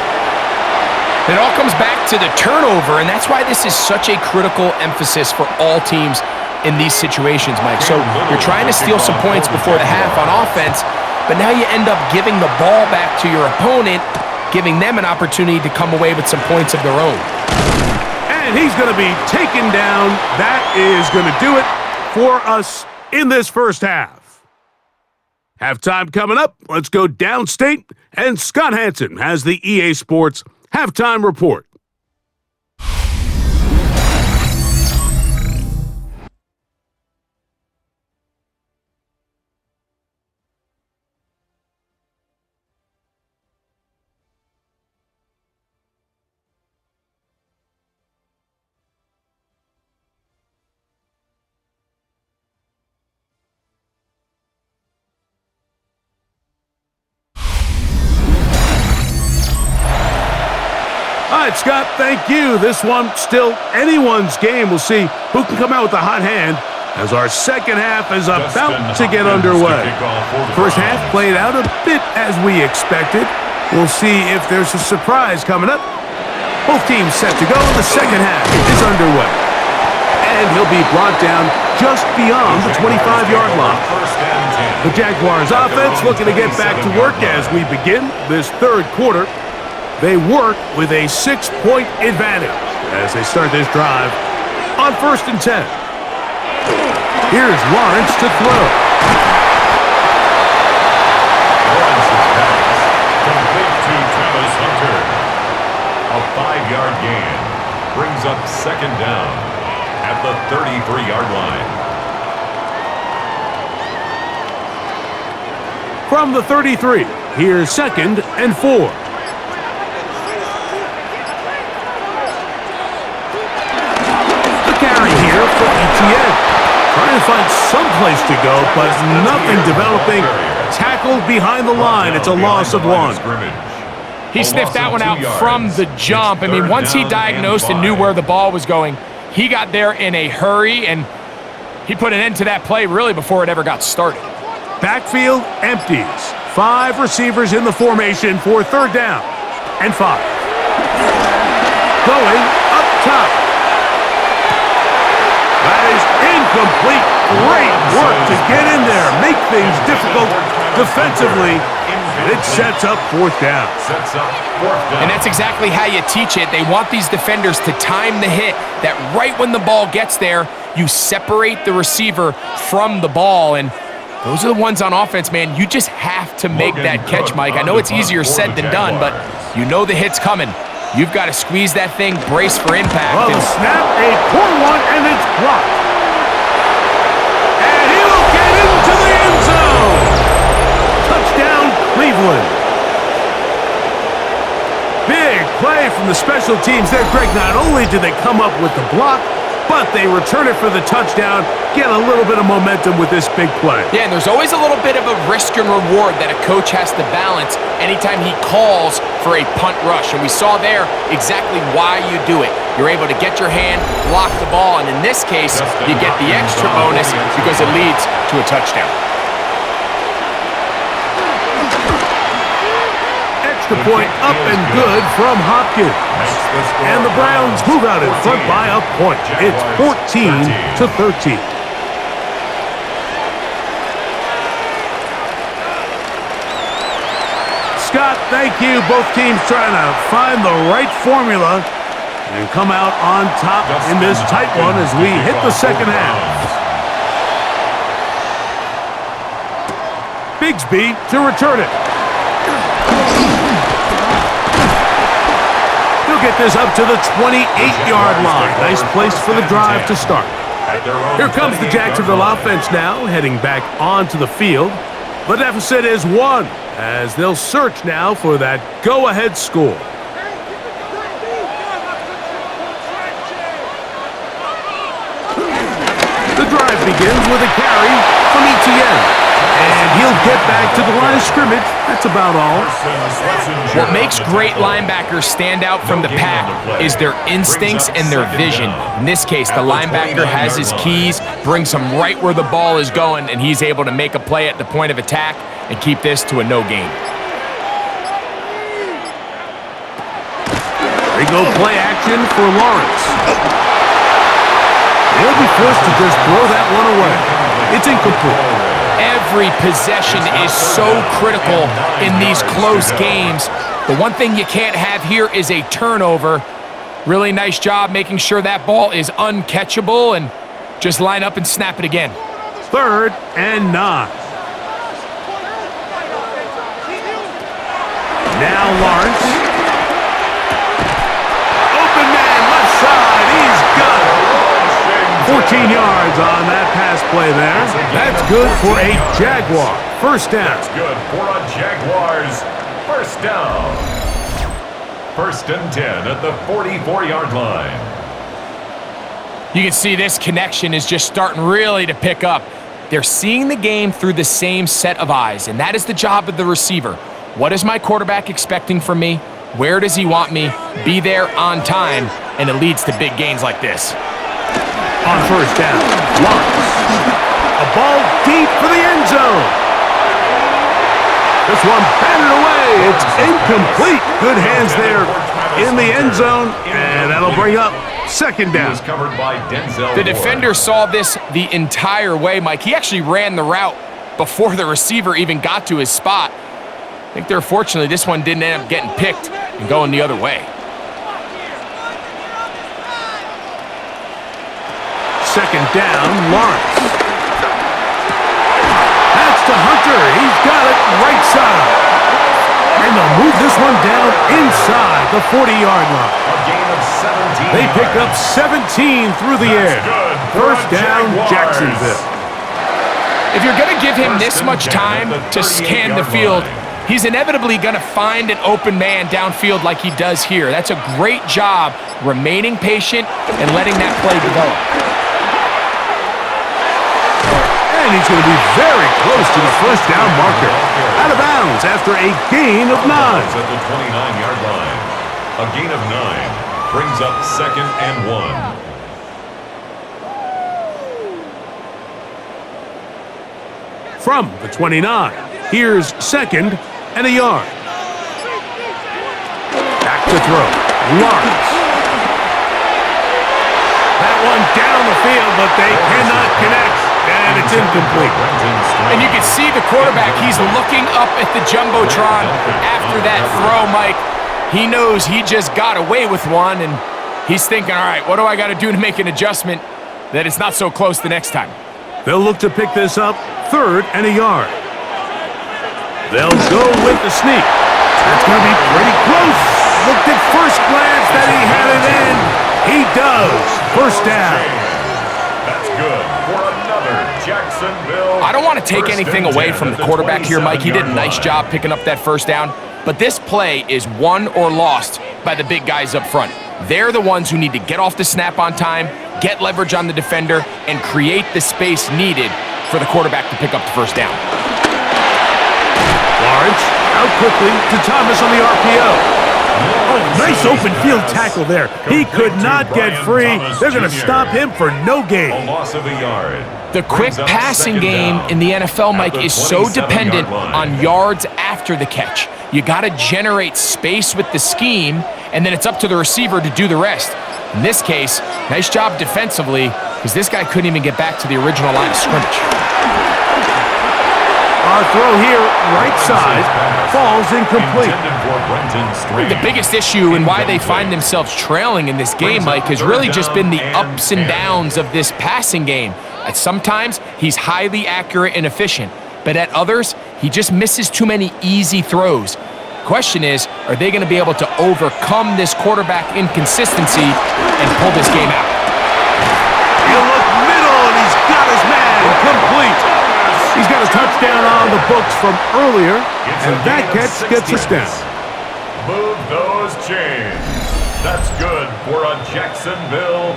It all comes back to the turnover, and that's why this is such a critical emphasis for all teams in these situations, Mike. So you're trying to steal some points before the half on offense. but now you end up giving the ball back to your opponent, giving them an opportunity to come away with some points of their own. And he's going to be taken down. That is going to do it for us in this first half. Halftime coming up. Let's go downstate, and Scott Hansen has the EA Sports Halftime Report. All right, Scott, thank you. This one still anyone's game. We'll see who can come out with the hot hand as our second half is about to get underway. First half played out a bit as we expected. We'll see if there's a surprise coming up. Both teams set to go. The second half is underway. And he'll be brought down just beyond the 25-yard line. The Jaguars offense looking to get back to work as we begin this third quarter. They work with a 6-point advantage as they start this drive on 1st and 10. Here's Lawrence to throw. Lawrence's pass complete to Travis Hunter. A 5-yard gain brings up second down at the 33-yard line. From the 33, here's 2nd and 4. For ETN. Trying to find some place to go, but nothing developing. Tackled behind the line. It's a loss of 1. He sniffed that one out from the jump. I mean, once he diagnosed and knew where the ball was going, he got there in a hurry, and he put an end to that play really before it ever got started. Backfield empties. 5 receivers in the formation for 3rd down and 5. Going up top. That is incomplete. Great work to get in there, make things difficult defensively, and it sets up 4th down. And that's exactly how you teach it. They want these defenders to time the hit, that right when the ball gets there, you separate the receiver from the ball, and those are the ones on offense, man. You just have to make that catch, Mike. I know it's easier said than done, but you know the hit's coming. You've got to squeeze that thing, brace for impact. Well, the snap, a poor one, and it's blocked. And he will get into the end zone. Touchdown, Cleveland. Big play from the special teams there, Greg. Not only did they come up with the block, but they return it for the touchdown, get a little bit of momentum with this big play. Yeah, and there's always a little bit of a risk and reward that a coach has to balance anytime he calls for a punt rush. And we saw there exactly why you do it. You're able to get your hand, block the ball, and in this case, you get the extra bonus because it leads to a touchdown. Extra point up and good from Hopkins. And the Browns move out in front by a point. It's 14-13. Scott, thank you. Both teams trying to find the right formula and come out on top in this tight one as we hit the second half. Bigsby to return it. He'll get this up to the 28-yard line. Nice place for the drive to start. Here comes the Jacksonville offense now, heading back onto the field. The deficit is 1, as they'll search now for that go-ahead score. The drive begins with a carry from ETN. And he'll get back to the line of scrimmage. That's about all. What makes great linebackers stand out from the pack is their instincts and their vision. In this case, the linebacker has his keys, brings him right where the ball is going, and he's able to make a play at the point of attack and keep this to a no gain. There you go, play action for Lawrence. He'll be forced to just throw that one away. It's incomplete. Every possession is so critical in these close games. The one thing you can't have here is a turnover. Really nice job making sure that ball is uncatchable, and just line up and snap it again. 3rd and 9. Now Lawrence. Open man, left side. He's got it. 14 yards on that pass play there. That's good for a Jaguar. First down. That's good for a Jaguars. First down. 1st and 10 at the 44-yard line. You can see this connection is just starting really to pick up. They're seeing the game through the same set of eyes, and that is the job of the receiver. What is my quarterback expecting from me? Where does he want me? Be there on time, and it leads to big gains like this. On first down, Lawrence. A ball deep for the end zone. This one batted away. It's incomplete. Good hands there in the end zone, and that'll bring up 2nd down. The defender saw this the entire way, Mike. He actually ran the route before the receiver even got to his spot. I think they're fortunately this one didn't end up getting picked and going the other way. 2nd down, Lawrence. That's to Hunter. He's got it right side. And they'll move this one down inside the 40-yard line. A gain of 17. They pick up 17 through the air. First down, Jacksonville. If you're going to give him this much time to scan the field, he's inevitably going to find an open man downfield like he does here. That's a great job remaining patient and letting that play develop. And he's going to be very close to the first down marker. Out of bounds after a gain of 9. At the 29-yard line. A gain of 9 brings up 2nd and 1. From the 29, here's 2nd and a yard. Back to throw. Lawrence. That one down the field, but they cannot connect. And it's incomplete. And you can see the quarterback, he's looking up at the Jumbotron after that throw, Mike. He knows he just got away with one, and he's thinking, all right, what do I got to do to make an adjustment that it's not so close the next time? They'll look to pick this up 3rd and a yard. They'll go with the sneak. That's going to be pretty close. Looked at first glance that he had it in. He does. First down. That's good for another Jacksonville. I don't want to take anything away from the quarterback here, Mike. He did a nice job picking up that first down. But this play is won or lost by the big guys up front. They're the ones who need to get off the snap on time, get leverage on the defender, and create the space needed for the quarterback to pick up the first down. Lawrence out quickly to Thomas on the RPO. Oh, nice open field tackle there. He could not get free. They're going to stop him for no gain. A loss of a yard. The quick passing game in the NFL, Mike, is so dependent on yards after the catch. You got to generate space with the scheme, and then it's up to the receiver to do the rest. In this case, nice job defensively, because this guy couldn't even get back to the original line of scrimmage. Our throw here, right side, falls incomplete. The biggest issue and why they find themselves trailing in this game, Mike, has really just been the ups and downs of this passing game. At sometimes, he's highly accurate and efficient, but at others, he just misses too many easy throws. Question is, are they going to be able to overcome this quarterback inconsistency and pull this game out? He'll look middle, and he's got his man complete. He's got a touchdown on the books from earlier, and that catch gets us down. Move those chains. That's good for a Jacksonville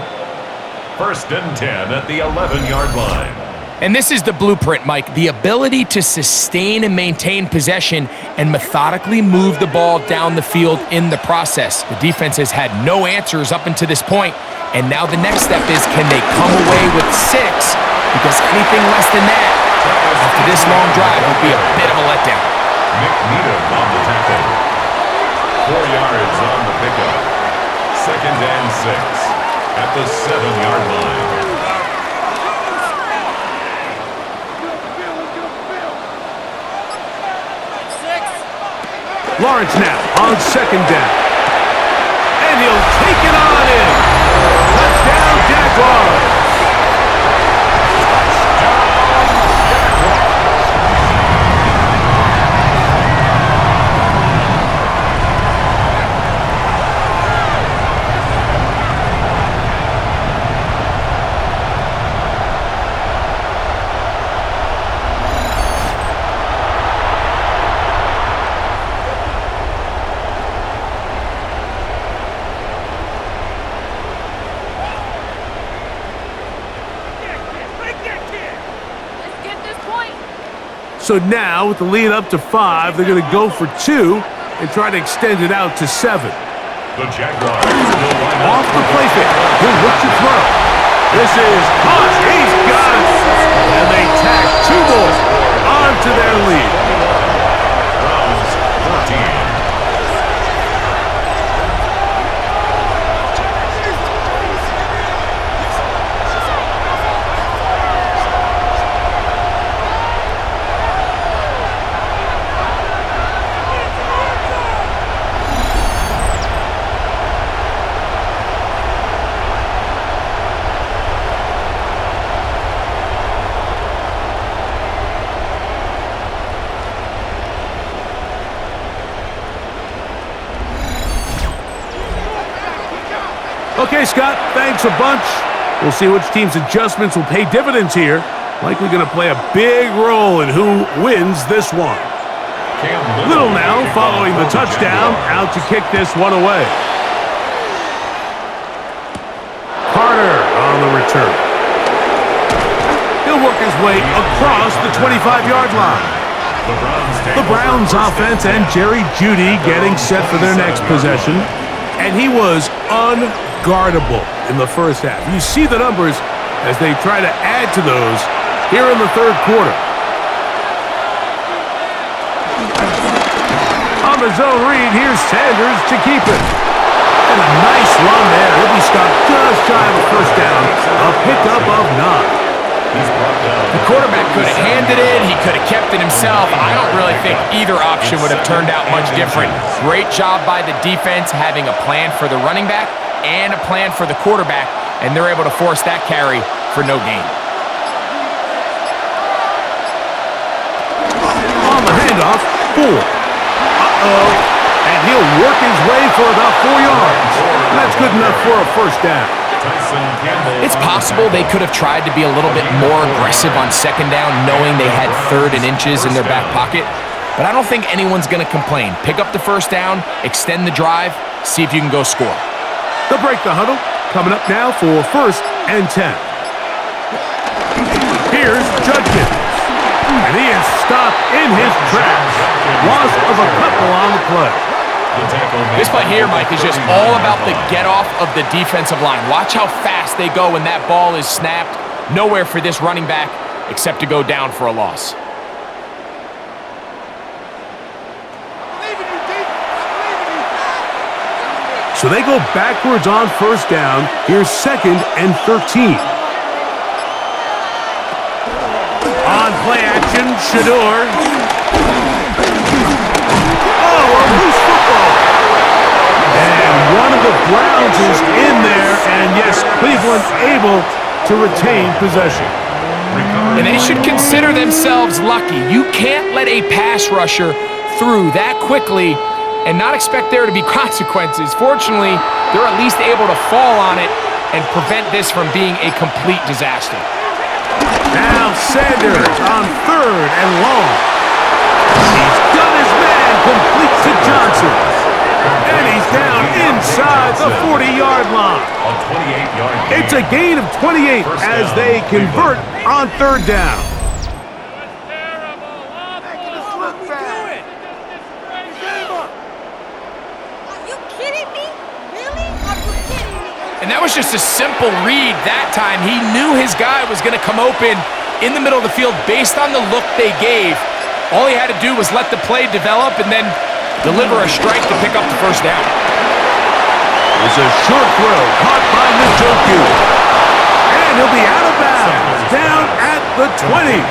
1st and 10 at the 11-yard line. And this is the blueprint, Mike. The ability to sustain and maintain possession and methodically move the ball down the field in the process. The defense has had no answers up until this point, and now the next step is, can they come away with 6? Because anything less than that, after this long drive, will be a bit of a letdown. Nick Needham on the tackle. 4 yards on the pickup. 2nd and 6 at the 7-yard line. Lawrence now on second down. And he'll take it on in. Touchdown, Jaguars. So now, with the lead up to 5, they're going to go for 2 and try to extend it out to 7. The Jaguars will line up. Off the play fake. He'll look to throw. This is caught. He's got it. And they tack 2 more onto their lead. Browns 14. Okay, Scott, thanks a bunch. We'll see which team's adjustments will pay dividends here. Likely going to play a big role in who wins this one. Little now following the touchdown, out to kick this one away. Carter on the return. He'll work his way across the 25-yard line. The Browns offense and Jerry Jeudy getting set for their next possession. And he was unguardable in the first half. You see the numbers as they try to add to those here in the third quarter. On the zone read, here's Sanders to keep it. And a nice run there. He'll be stopped just shy of a first down. A pickup of 9. The quarterback could have handed it. He could have kept it himself. I don't really think either option would have turned out much different. Great job by the defense having a plan for the running back and a plan for the quarterback, and they're able to force that carry for no gain. On the handoff, 4. And he'll work his way for about 4 yards. That's good enough for a first down. It's possible they could have tried to be a little bit more aggressive on second down, knowing they had 3rd and inches in their back pocket. But I don't think anyone's going to complain. Pick up the first down, extend the drive, see if you can go score. They'll break the huddle. Coming up now for 1st and 10. Here's Judkins. And he is stopped in his tracks. Loss of a couple on the play. This play here, Mike, is just all about the get-off of the defensive line. Watch how fast they go when that ball is snapped. Nowhere for this running back except to go down for a loss. So they go backwards on first down. Here's 2nd and 13. On play action, Shador. Oh, a loose football. And one of the Browns is in there, and yes, Cleveland able to retain possession. And they should consider themselves lucky. You can't let a pass rusher through that quickly and not expect there to be consequences. Fortunately, they're at least able to fall on it and prevent this from being a complete disaster. Now Sanders on 3rd and long. He's done his man, complete to Johnson. And he's down inside the 40-yard line. It's a gain of 28 as they convert on 3rd down. And that was just a simple read that time. He knew his guy was going to come open in the middle of the field based on the look they gave. All he had to do was let the play develop and then deliver a strike to pick up the first down. It's a short throw caught by Njoku. And he'll be out of bounds, down at the 20.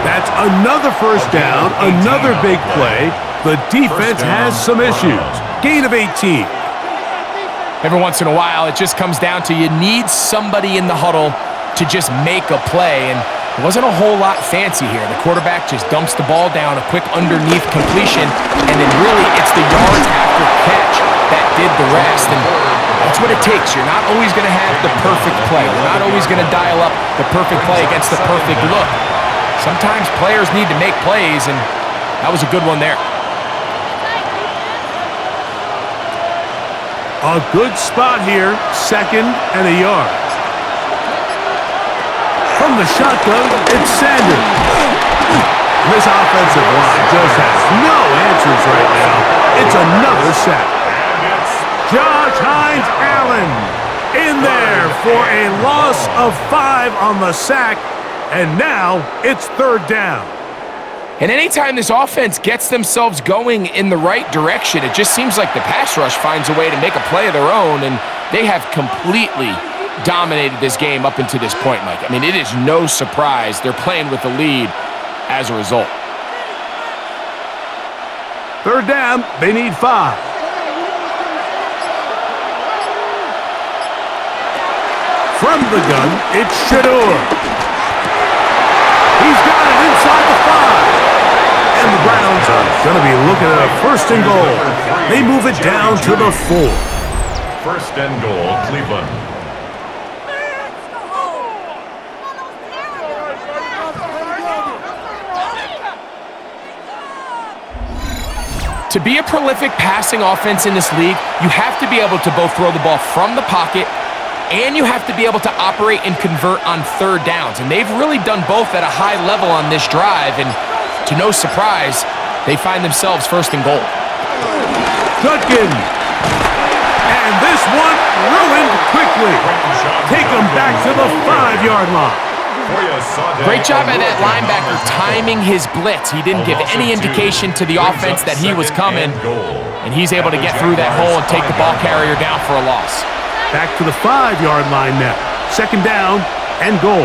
That's another first down, another big play. The defense has some issues. Gain of 18. Every once in a while, it just comes down to you need somebody in the huddle to just make a play, and it wasn't a whole lot fancy here. The quarterback just dumps the ball down, a quick underneath completion, and then really it's the yards after catch that did the rest, and that's what it takes. You're not always going to have the perfect play. You're not always going to dial up the perfect play against the perfect look. Sometimes players need to make plays, and that was a good one there. A good spot here, 2nd and a yard. From the shotgun, it's Sanders. This offensive line just has no answers right now. It's another sack. Josh Hines-Allen in there for a loss of 5 on the sack, and now it's 3rd down. And anytime this offense gets themselves going in the right direction, it just seems like the pass rush finds a way to make a play of their own, and they have completely dominated this game up until this point, Mike. I mean, it is no surprise they're playing with the lead as a result. 3rd down, they need 5. From the gun, it's Shador. He's got it inside the 5. And the Browns are going to be looking at a 1st and goal. They move it down to the 4. 1st and goal, Cleveland. To be a prolific passing offense in this league, you have to be able to both throw the ball from the pocket and you have to be able to operate and convert on 3rd downs. And they've really done both at a high level on this drive. And to no surprise, they find themselves 1st and goal. Judkins. And this one ruined quickly. Take them back to the 5-yard line. Great job by that linebacker timing his blitz. He didn't give any indication to the offense that he was coming, and he's able to get through that hole and take the ball carrier down for a loss. Back to the 5-yard line now. 2nd down and goal.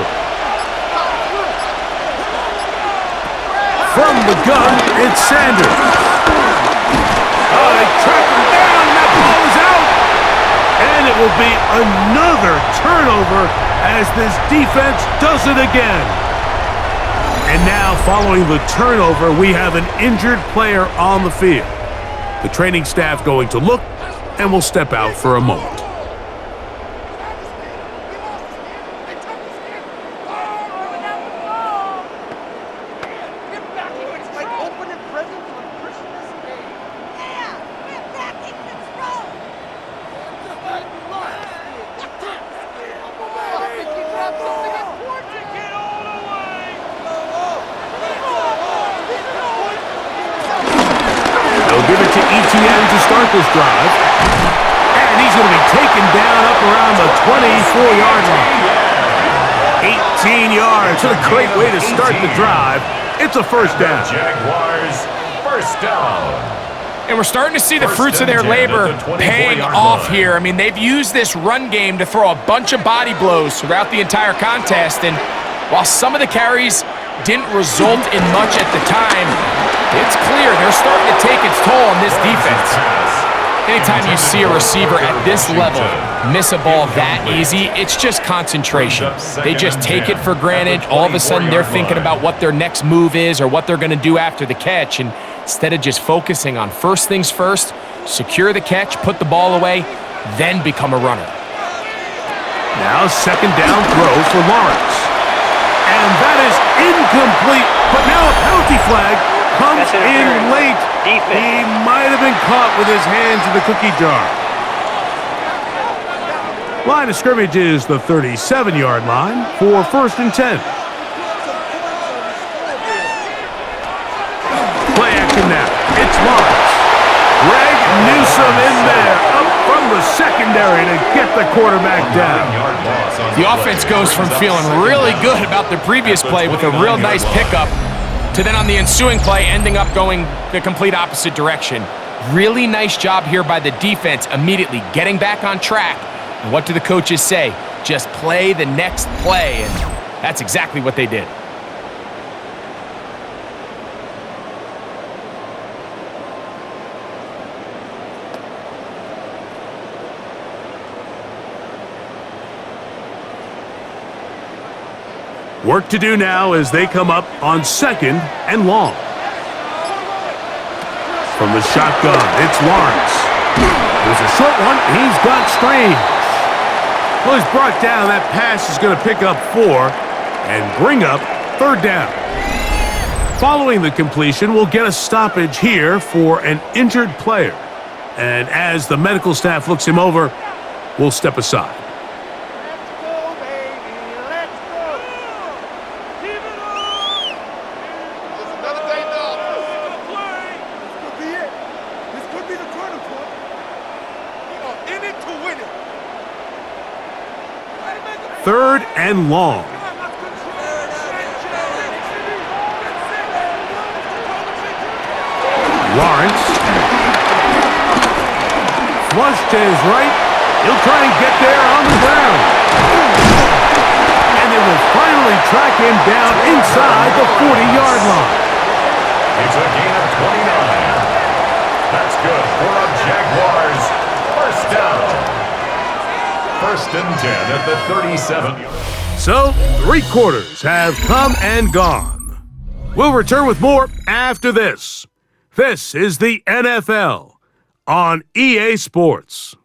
From the gun, it's Sanders. Oh, they track him down, and that ball is out. And it will be another turnover as this defense does it again. And now, following the turnover, we have an injured player on the field. The training staff going to look, and will step out for a moment. Give it to ETN to start this drive. And he's going to be taken down up around the 24-yard line. 18 yards. What a great way to start the drive. It's a 1st down. Jaguars, 1st down. And we're starting to see the fruits of their labor paying off here. I mean, they've used this run game to throw a bunch of body blows throughout the entire contest. And while some of the carries didn't result in much at the time, it's clear they're starting to take its toll on this defense. Anytime you see a receiver at this level miss a ball that easy, it's just concentration. They just take it for granted. All of a sudden, they're thinking about what their next move is or what they're going to do after the catch. And instead of just focusing on first things first, secure the catch, put the ball away, then become a runner. Now 2nd down throw for Lawrence. And that is incomplete. But now a penalty flag comes in late. He might have been caught with his hands in the cookie jar. Line of scrimmage is the 37-yard line for 1st and 10. Play action now. It's Lawrence. Greg Newsome in there, up from the secondary to get the quarterback down. The offense goes from feeling really good about the previous play with a real nice pickup to then on the ensuing play ending up going the complete opposite direction. Really nice job here by the defense immediately getting back on track. And what do the coaches say? Just play the next play, and that's exactly what they did. Work to do now as they come up on 2nd and long. From the shotgun, it's Lawrence. There's a short one. He's got Strange. Well, he's brought down. That pass is going to pick up 4 and bring up 3rd down. Following the completion, we'll get a stoppage here for an injured player. And as the medical staff looks him over, we'll step aside. Let's go, baby. Let's go. Keep it up. It's another day now. This could be it. This could be the turning point. We are in it to win it. 3rd and long. Lawrence. Flush to his right. He'll try and get there on the ground. And they will finally track him down inside the 40-yard line. It's a gain of 29. That's good for a Jaguars first down. 1st and 10 at the 37. So, 3 quarters have come and gone. We'll return with more after this. This is the NFL on EA Sports.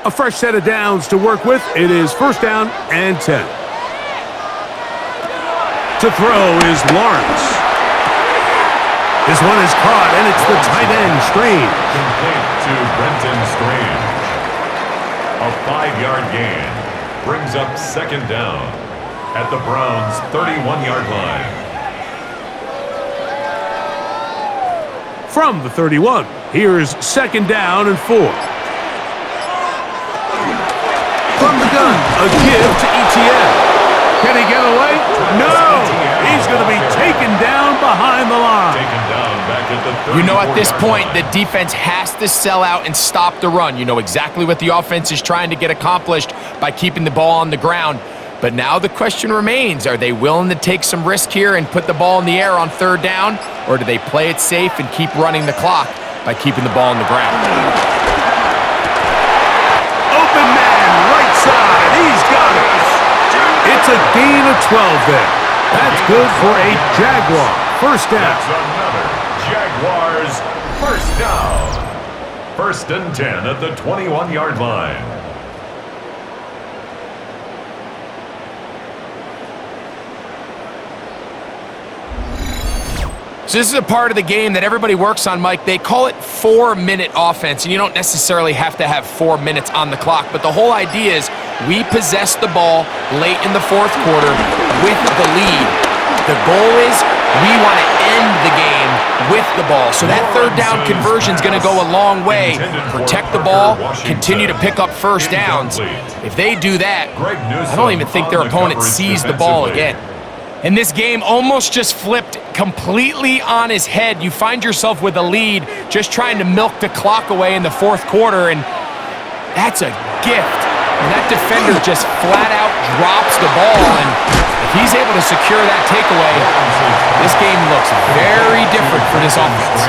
A fresh set of downs to work with. It is 1st down and 10. To throw is Lawrence. This one is caught, and it's the tight end, Strange. Complete to Brenton Strange. A 5-yard gain brings up 2nd down at the Browns' 31-yard line. From the 31, here's 2nd down and 4. From the gun, a give to ETN. Can he get away? No! He's going to be taken down behind the line. Taken down back at the 34-yard You know, at this point, line. the defense has to sell out and stop the run. You know exactly what the offense is trying to get accomplished by keeping the ball on the ground. But now the question remains, are they willing to take some risk here and put the ball in the air on 3rd down? Or do they play it safe and keep running the clock by keeping the ball on the ground? Open man, right side. He's got it. It's a gain of 12 there. That's good for a Jaguar. 1st down. That's another Jaguars first down. 1st and 10 at the 21-yard line. So this is a part of the game that everybody works on, Mike. They call it 4-minute offense, and you don't necessarily have to have 4 minutes on the clock. But the whole idea is we possess the ball late in the 4th quarter with the lead. The goal is we want to end the game with the ball. So that 3rd down conversion is going to go a long way. Protect the ball, continue to pick up 1st downs. If they do that, I don't even think their opponent sees the ball again. And this game almost just flipped completely on his head. You find yourself with a lead, just trying to milk the clock away in the 4th quarter, and that's a gift. And that defender just flat out drops the ball, and if he's able to secure that takeaway, this game looks very different for this offense.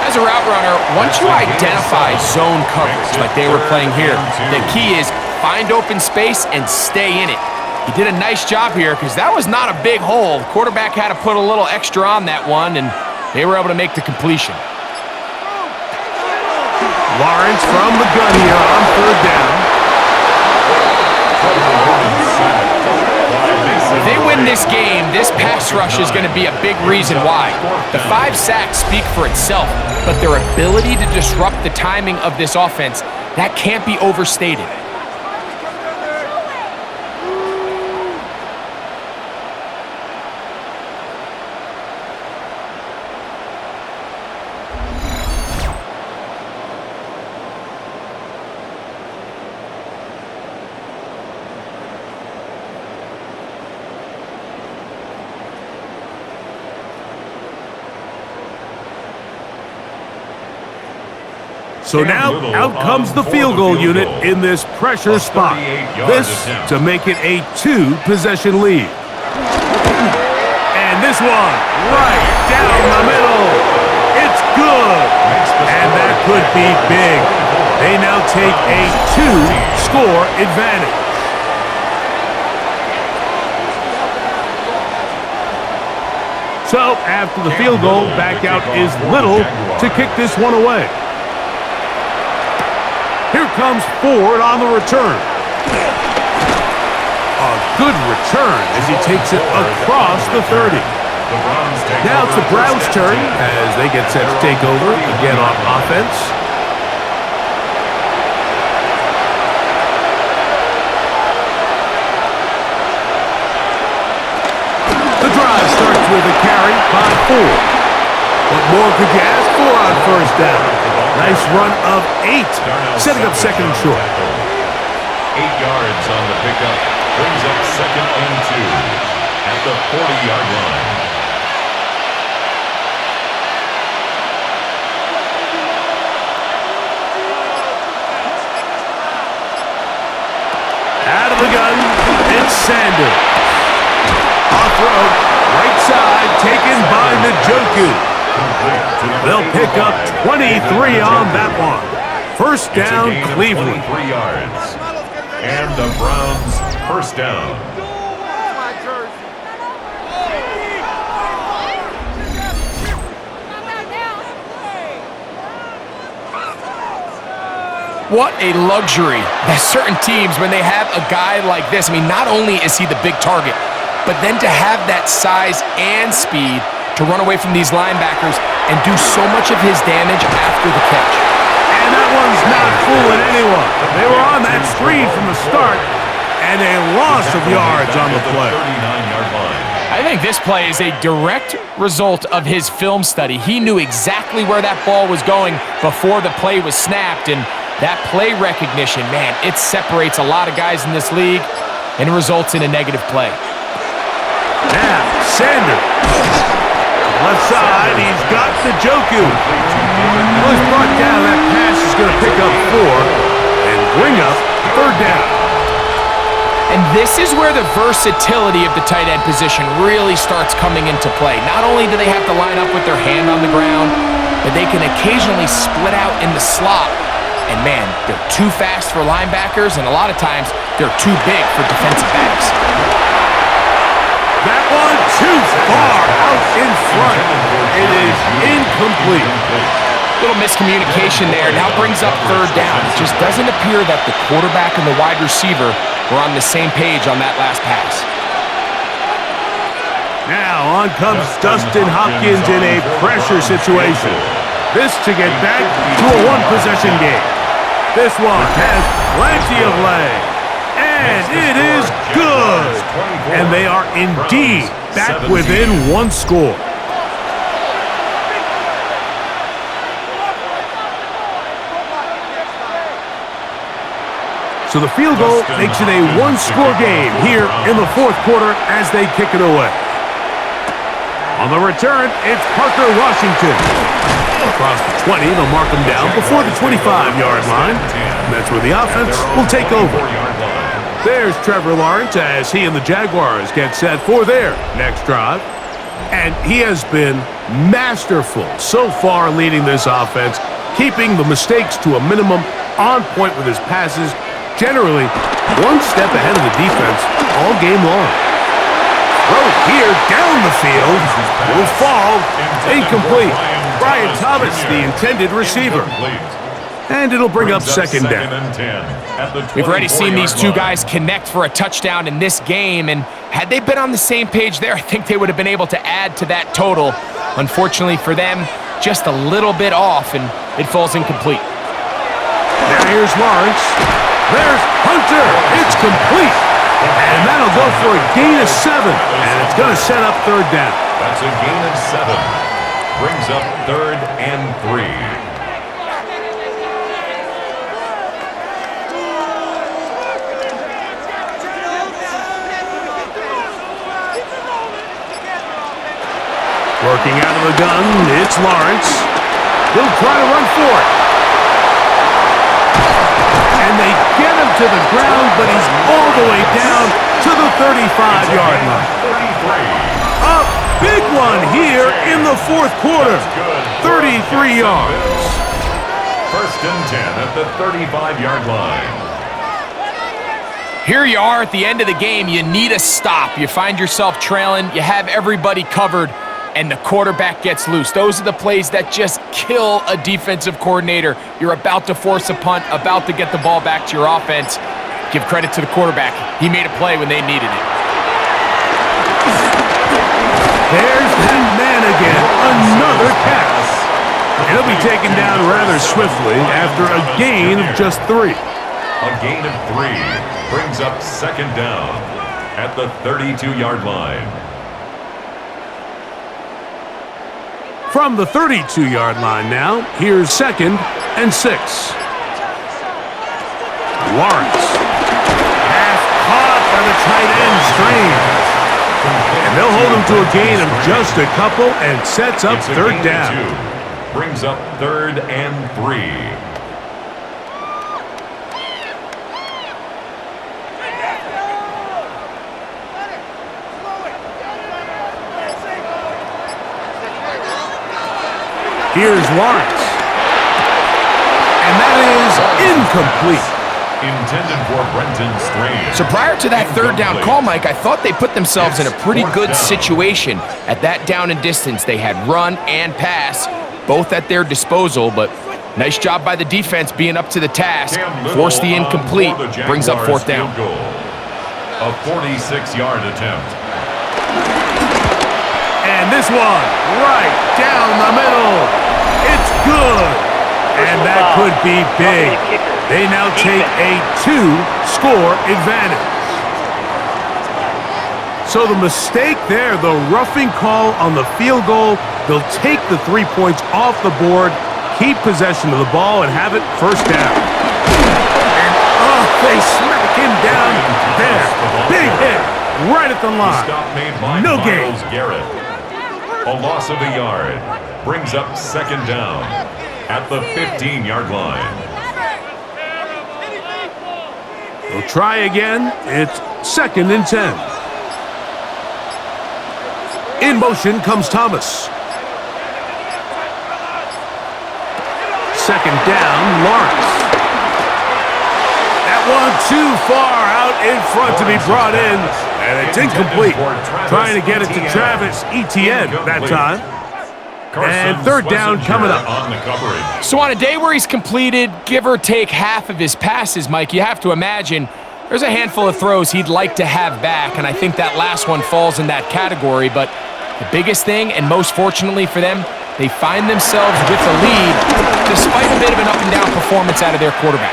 As a route runner, once you identify zone coverage like they were playing here, the key is find open space and stay in it. He did a nice job here because that was not a big hole. The quarterback had to put a little extra on that one, and they were able to make the completion. Lawrence from the gun here on 3rd down. If they win this game, this pass rush is going to be a big reason why. The 5 sacks speak for itself, but their ability to disrupt the timing of this offense, that can't be overstated. So now out comes the field goal unit in this pressure spot. This to make it a 2-possession lead. And this one right down the middle. It's good. And that could be big. They now take a 2-score advantage. So after the field goal, back out is Little to kick this one away. Here comes Ford on the return. A good return as he takes it across the 30. Now it's the Browns' turn as they get set to take over again on offense. The drive starts with a carry by Ford. What more could you ask for on first down? Nice run of 8, setting up second and short. 8 yards on the pickup, brings up second and 2 at the 40-yard line. Out of the gun, it's Sanders. Off road, right side, taken by Njoku. They'll pick up 23 on that one. First down, Cleveland. 23 yards. And the Browns first down. What a luxury that certain teams, when they have a guy like this, I mean, not only is he the big target, but then to have that size and speed to run away from these linebackers and do so much of his damage after the catch. And that one's not fooling anyone. They were on that screen from the start, and a loss of yards on the play. 39-yard line. I think this play is a direct result of his film study. He knew exactly where that ball was going before the play was snapped, and that play recognition, man, it separates a lot of guys in this league and results in a negative play. Now, Sanders. Left side, he's got Njoku. Well, he's brought down. That pass is going to pick up 4 and bring up third down. And this is where the versatility of the tight end position really starts coming into play. Not only do they have to line up with their hand on the ground, but they can occasionally split out in the slot. And man, they're too fast for linebackers, and a lot of times they're too big for defensive backs. That one too far out in front. It is incomplete. Little miscommunication there. Now brings up third down. It just doesn't appear that the quarterback and the wide receiver were on the same page on that last pass. Now on comes Dustin Hopkins in a pressure situation. This to get back to a 1-possession game. This one has plenty of leg. And it is good. And they are indeed back within 1 score. So the field goal makes it a 1-score game here in the 4th quarter as they kick it away. On the return, it's Parker Washington. Across the 20, they'll mark him down before the 25-yard line. And that's where the offense will take over. There's Trevor Lawrence as he and the Jaguars get set for their next drive. And he has been masterful so far leading this offense, keeping the mistakes to a minimum, on point with his passes, generally 1 step ahead of the defense all game long. Throw here down the field will fall incomplete. Brian Thomas, the intended receiver. And it'll bring up second down. We've already seen these two guys connect for a touchdown in this game, and had they been on the same page there, I think they would have been able to add to that total. Unfortunately for them, just a little bit off, and it falls incomplete. Now here's Lawrence. There's Hunter. It's complete. And that'll go for a gain of 7. And it's going to set up third down. That's a gain of 7. Brings up 3rd and 3. Working out of the gun, it's Lawrence. He'll try to run for it. to the ground, but he's all the way down to the 35-yard line. 33. A big one here in the fourth quarter. 33 yards. First and 10 at the 35-yard line. Here you are at the end of the game. You need a stop. You find yourself trailing. You have everybody covered, and the quarterback gets loose. Those are the plays that just kill a defensive coordinator. You're about to force a punt, about to get the ball back to your offense. Give credit to the quarterback. He made a play when they needed it. There's that man again. Another catch. He'll be taken down rather swiftly after a gain of just 3. A gain of 3 brings up second down at the 32-yard line. From the 32-yard line now, here's second and 6. Lawrence. Pass caught by the tight end Strange. And they'll hold him to a gain of just a couple and sets up third down. Brings up third and 3. Here's Lawrence. And that is incomplete. Intended for Brenton Strange. So prior to that third down call, Mike, I thought they put themselves in a pretty good situation. At that down and distance, they had run and pass, both at their disposal, but nice job by the defense being up to the task. Force the incomplete, brings up fourth down. A 46-yard attempt. And this one, right down the middle. It's good. And that could be big. They now take a 2-score advantage. So the mistake there, the roughing call on the field goal, they'll take the 3 points off the board, keep possession of the ball, and have it first down. And, they smack him down there. Big hit right at the line. Stop made by No gain. Myles Garrett. A loss of a yard brings up second down at the 15-yard line. They'll try again. It's second and 10. In motion comes Thomas. Second down, Lawrence. That one too far out in front to be brought in, and it's incomplete. Trying to get it to Travis Etienne that time. And third down coming up. So on a day where he's completed, give or take half of his passes, Mike, you have to imagine there's a handful of throws he'd like to have back, and I think that last one falls in that category. But the biggest thing, and most fortunately for them, they find themselves with a lead despite a bit of an up-and-down performance out of their quarterback.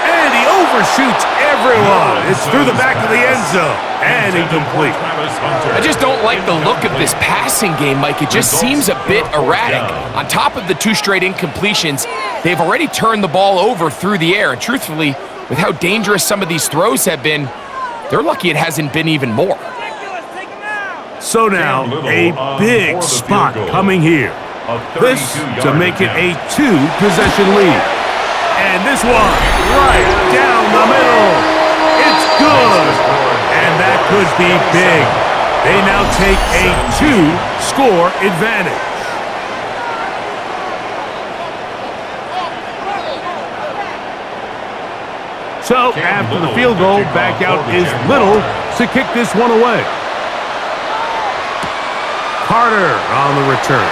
And he overshoots everyone. It's through the back of the end zone and incomplete. I just don't like the look of this passing game, Mike. It just seems a bit erratic. On top of the 2 straight incompletions, they've already turned the ball over through the air. And truthfully, with how dangerous some of these throws have been, they're lucky it hasn't been even more. So now, a big spot coming here. This to make it a 2-possession lead. And this one, right down the middle. It's good. And that could be big. They now take a 2-score advantage. So, after the field goal, back out is Little to kick this one away. Carter on the return.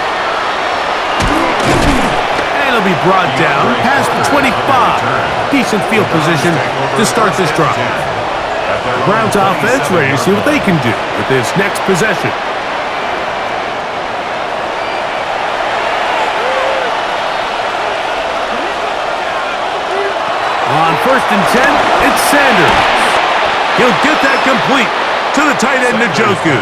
And it'll be brought down past the 25. Decent field position to start this drive. Browns offense ready to see what they can do with this next possession. On first and 10, it's Sanders. He'll get that complete to the tight end, Njoku.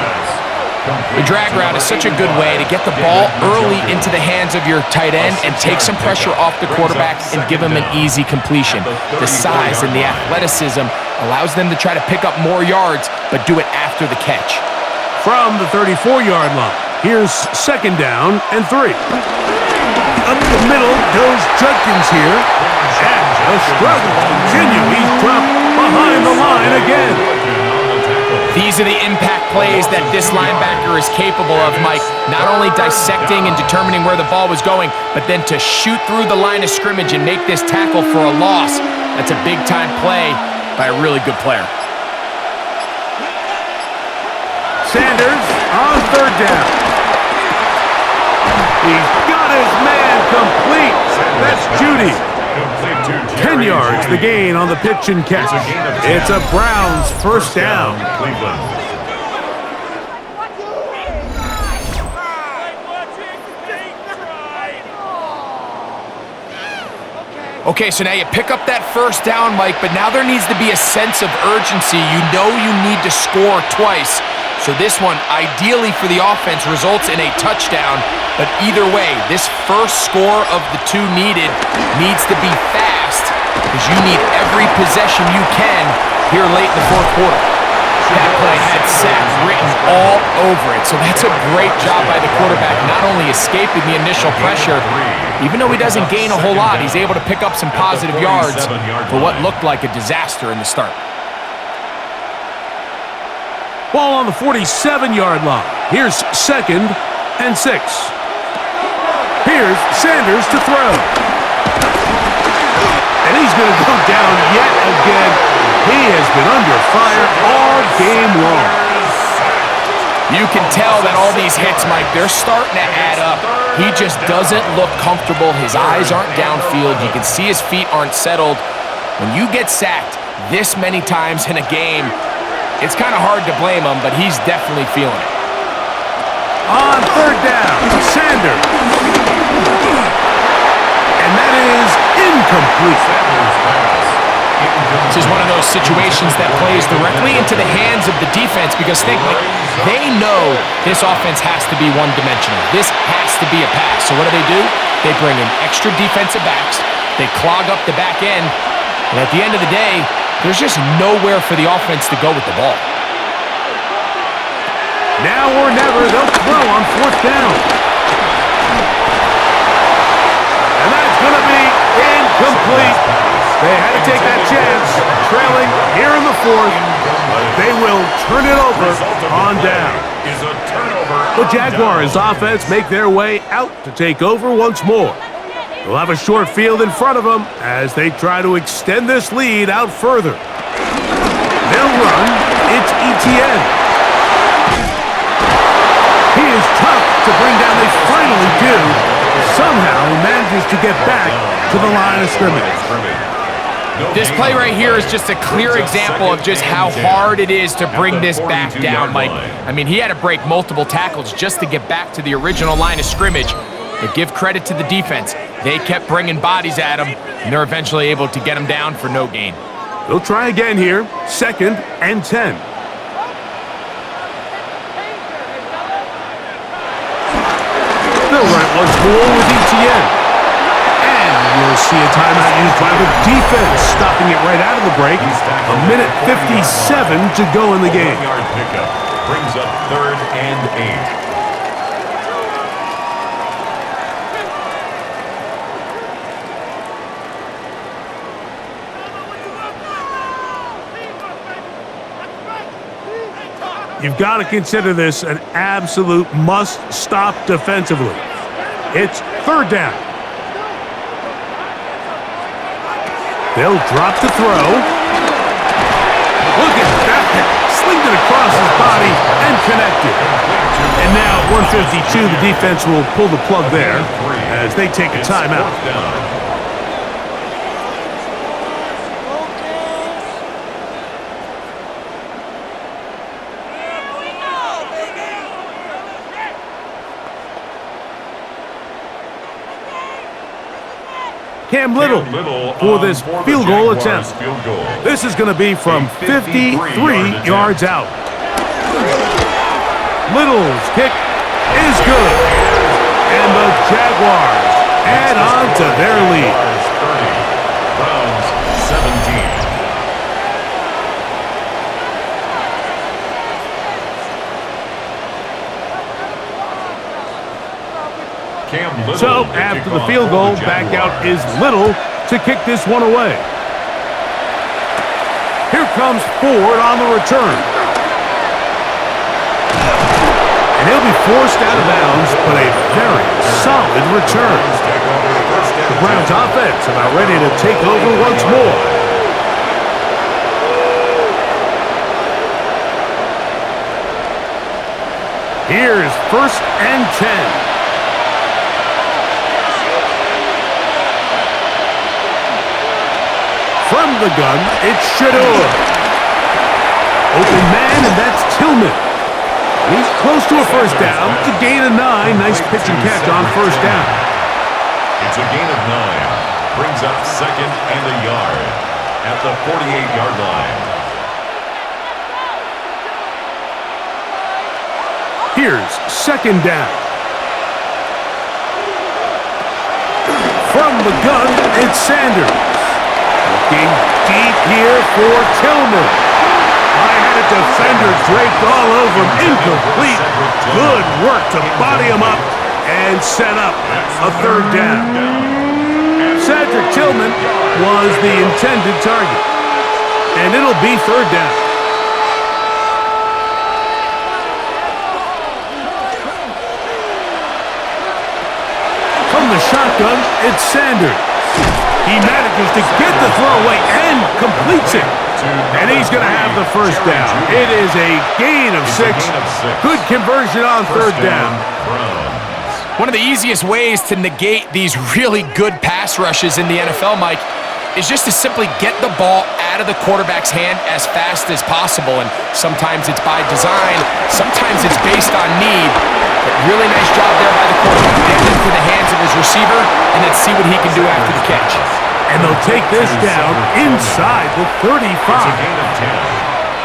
The drag route is such a good way to get the ball early into the hands of your tight end and take some pressure off the quarterback and give him an easy completion. The size and the athleticism allows them to try to pick up more yards, but do it after the catch. From the 34-yard line, here's second down and 3. Up the middle goes Judkins here. And the struggles continue. He's drop behind the line again. These are the impact plays that this linebacker is capable of, Mike. Not only dissecting and determining where the ball was going, but then to shoot through the line of scrimmage and make this tackle for a loss. That's a big-time play by a really good player. Sanders on third down. He's got his man complete. That's Judy. 10 yards, the gain on the pitch and catch. It's a Browns first down. Okay, so now you pick up that first down, Mike, but now there needs to be a sense of urgency. You know you need to score twice. So this one, ideally for the offense, results in a touchdown. But either way, this first score of the two needed needs to be fast because you need every possession you can here late in the fourth quarter. That play had sack written all over it. So that's a great job by the quarterback, not only escaping the initial pressure, even though he doesn't gain a whole lot, he's able to pick up some positive yards for what looked like a disaster in the start. Ball on the 47-yard line. Here's 2nd and 6. Here's Sanders to throw. And he's going to go down yet again. He has been under fire all game long. You can tell that all these hits, Mike, they're starting to add up. He just doesn't look comfortable. His eyes aren't downfield. You can see his feet aren't settled. When you get sacked this many times in a game, it's kind of hard to blame him, but he's definitely feeling it. On third down, Sanders. And that is incomplete. This is one of those situations that plays directly into the hands of the defense because think, Mike, they know this offense has to be one-dimensional. This has to be a pass. So what do? They bring in extra defensive backs. They clog up the back end. And at the end of the day, there's just nowhere for the offense to go with the ball. Now or never, they'll throw on fourth down. And that's going to be incomplete. They had to take that chance, trailing here in the fourth, but they will turn it over on down. The Jaguars offense make their way out to take over once more. They'll have a short field in front of them as they try to extend this lead out further. They'll run. It's Etienne. He is tough to bring down. They finally do. Somehow he manages to get back to the line of scrimmage. This play right here is just a clear example of just how hard it is to bring this back down, Mike. I mean, he had to break multiple tackles just to get back to the original line of scrimmage. But give credit to the defense. They kept bringing bodies at him, and they're eventually able to get him down for no gain. They'll try again here, 2nd and 10. They'll run it once more with Etienne. And you'll see a timeout used by the defense, stopping it right out of the break. A minute 57 to go in the game. Yard pickup brings up 3rd and 8. You've got to consider this an absolute must-stop defensively. It's 3rd down. They'll drop to throw. Look at that. Slinged it across his body and connected. And now at 1:52, the defense will pull the plug there as they take a timeout. Cam Little for this field goal attempt. This is going to be from 53 yards out. Little's kick is good. And the Jaguars add on to their lead. Browns 17. So, after the field goal, back out is Little to kick this one away. comes Ford on the return. And he'll be forced out of bounds, but a very solid return. The Browns offense about ready to take over once more. Here's 1st and 10. From the gun, it's Shador. Open man, and that's Tillman. He's close to a first down. It's a gain of 9. Nice pitch and catch on first down. It's a gain of 9. Brings up 2nd and a yard at the 48-yard line. Here's 2nd down. From the gun, it's Sanders. Looking deep here for Tillman. I had a defender draped all over him. Incomplete. Good work to body him up and set up a 3rd down. Cedric Tillman was the intended target. And it'll be 3rd down. From the shotgun, it's Sanders. He manages to get the throw away and completes it. And he's going to have the first down. It is a gain of 6. Good conversion on 3rd down. One of the easiest ways to negate these really good pass rushes in the NFL, Mike, is just to simply get the ball out of the quarterback's hand as fast as possible. And sometimes it's by design, sometimes it's based on need. But really nice job there by the quarterback. Get it into the hands of his receiver, and then see what he can do after the catch. And they'll take this down inside the 35.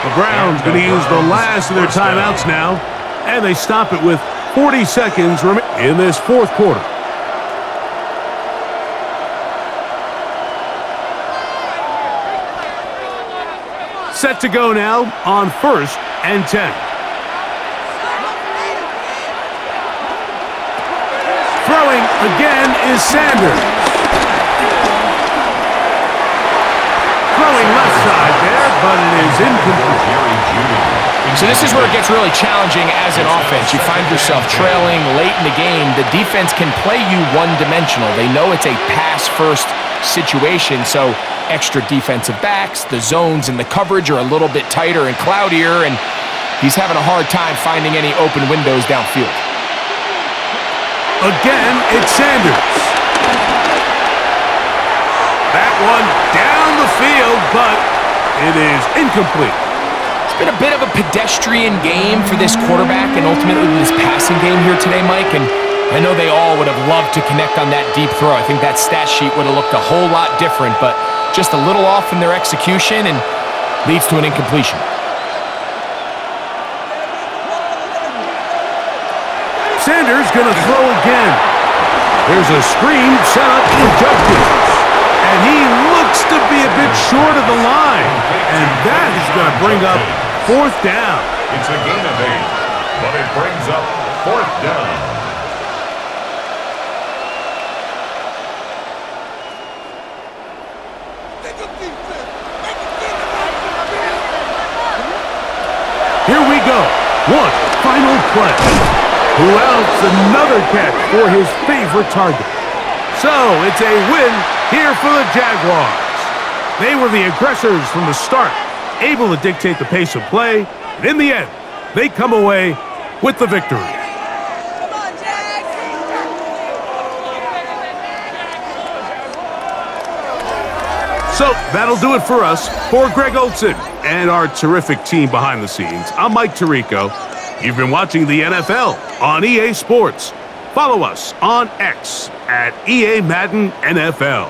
The Browns going to use the last of their timeouts now, and they stop it with 40 seconds in this 4th quarter. Set to go now on 1st and 10. Throwing again is Sanders. Throwing left side there, but it is incomplete. So this is where it gets really challenging as an offense. You find yourself trailing late in the game. The defense can play you one-dimensional. They know it's a pass-first situation, so extra defensive backs, the zones and the coverage are a little bit tighter and cloudier, and he's having a hard time finding any open windows downfield. Again, it's Sanders. That one down the field, but it is incomplete. It's been a bit of a pedestrian game for this quarterback and ultimately this passing game here today, Mike, and I know they all would have loved to connect on that deep throw. I think that stat sheet would have looked a whole lot different, but just a little off in their execution and leads to an incompletion. Sanders going to throw again. There's a screen set up in Justice. And he looks to be a bit short of the line. And that is going to bring up 4th down. It's a gain of 8, but it brings up 4th down. Here we go. One final play. Who else? Another catch for his favorite target. So it's a win here for the Jaguars. They were the aggressors from the start, able to dictate the pace of play, and in the end, they come away with the victory. Come on, Jags! So that'll do it for us. For Greg Olson and our terrific team behind the scenes, I'm Mike Tirico. You've been watching the NFL on EA Sports. Follow us on X at EA Madden NFL.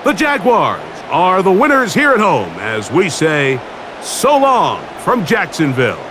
The Jaguars are the winners here at home as we say, so long from Jacksonville.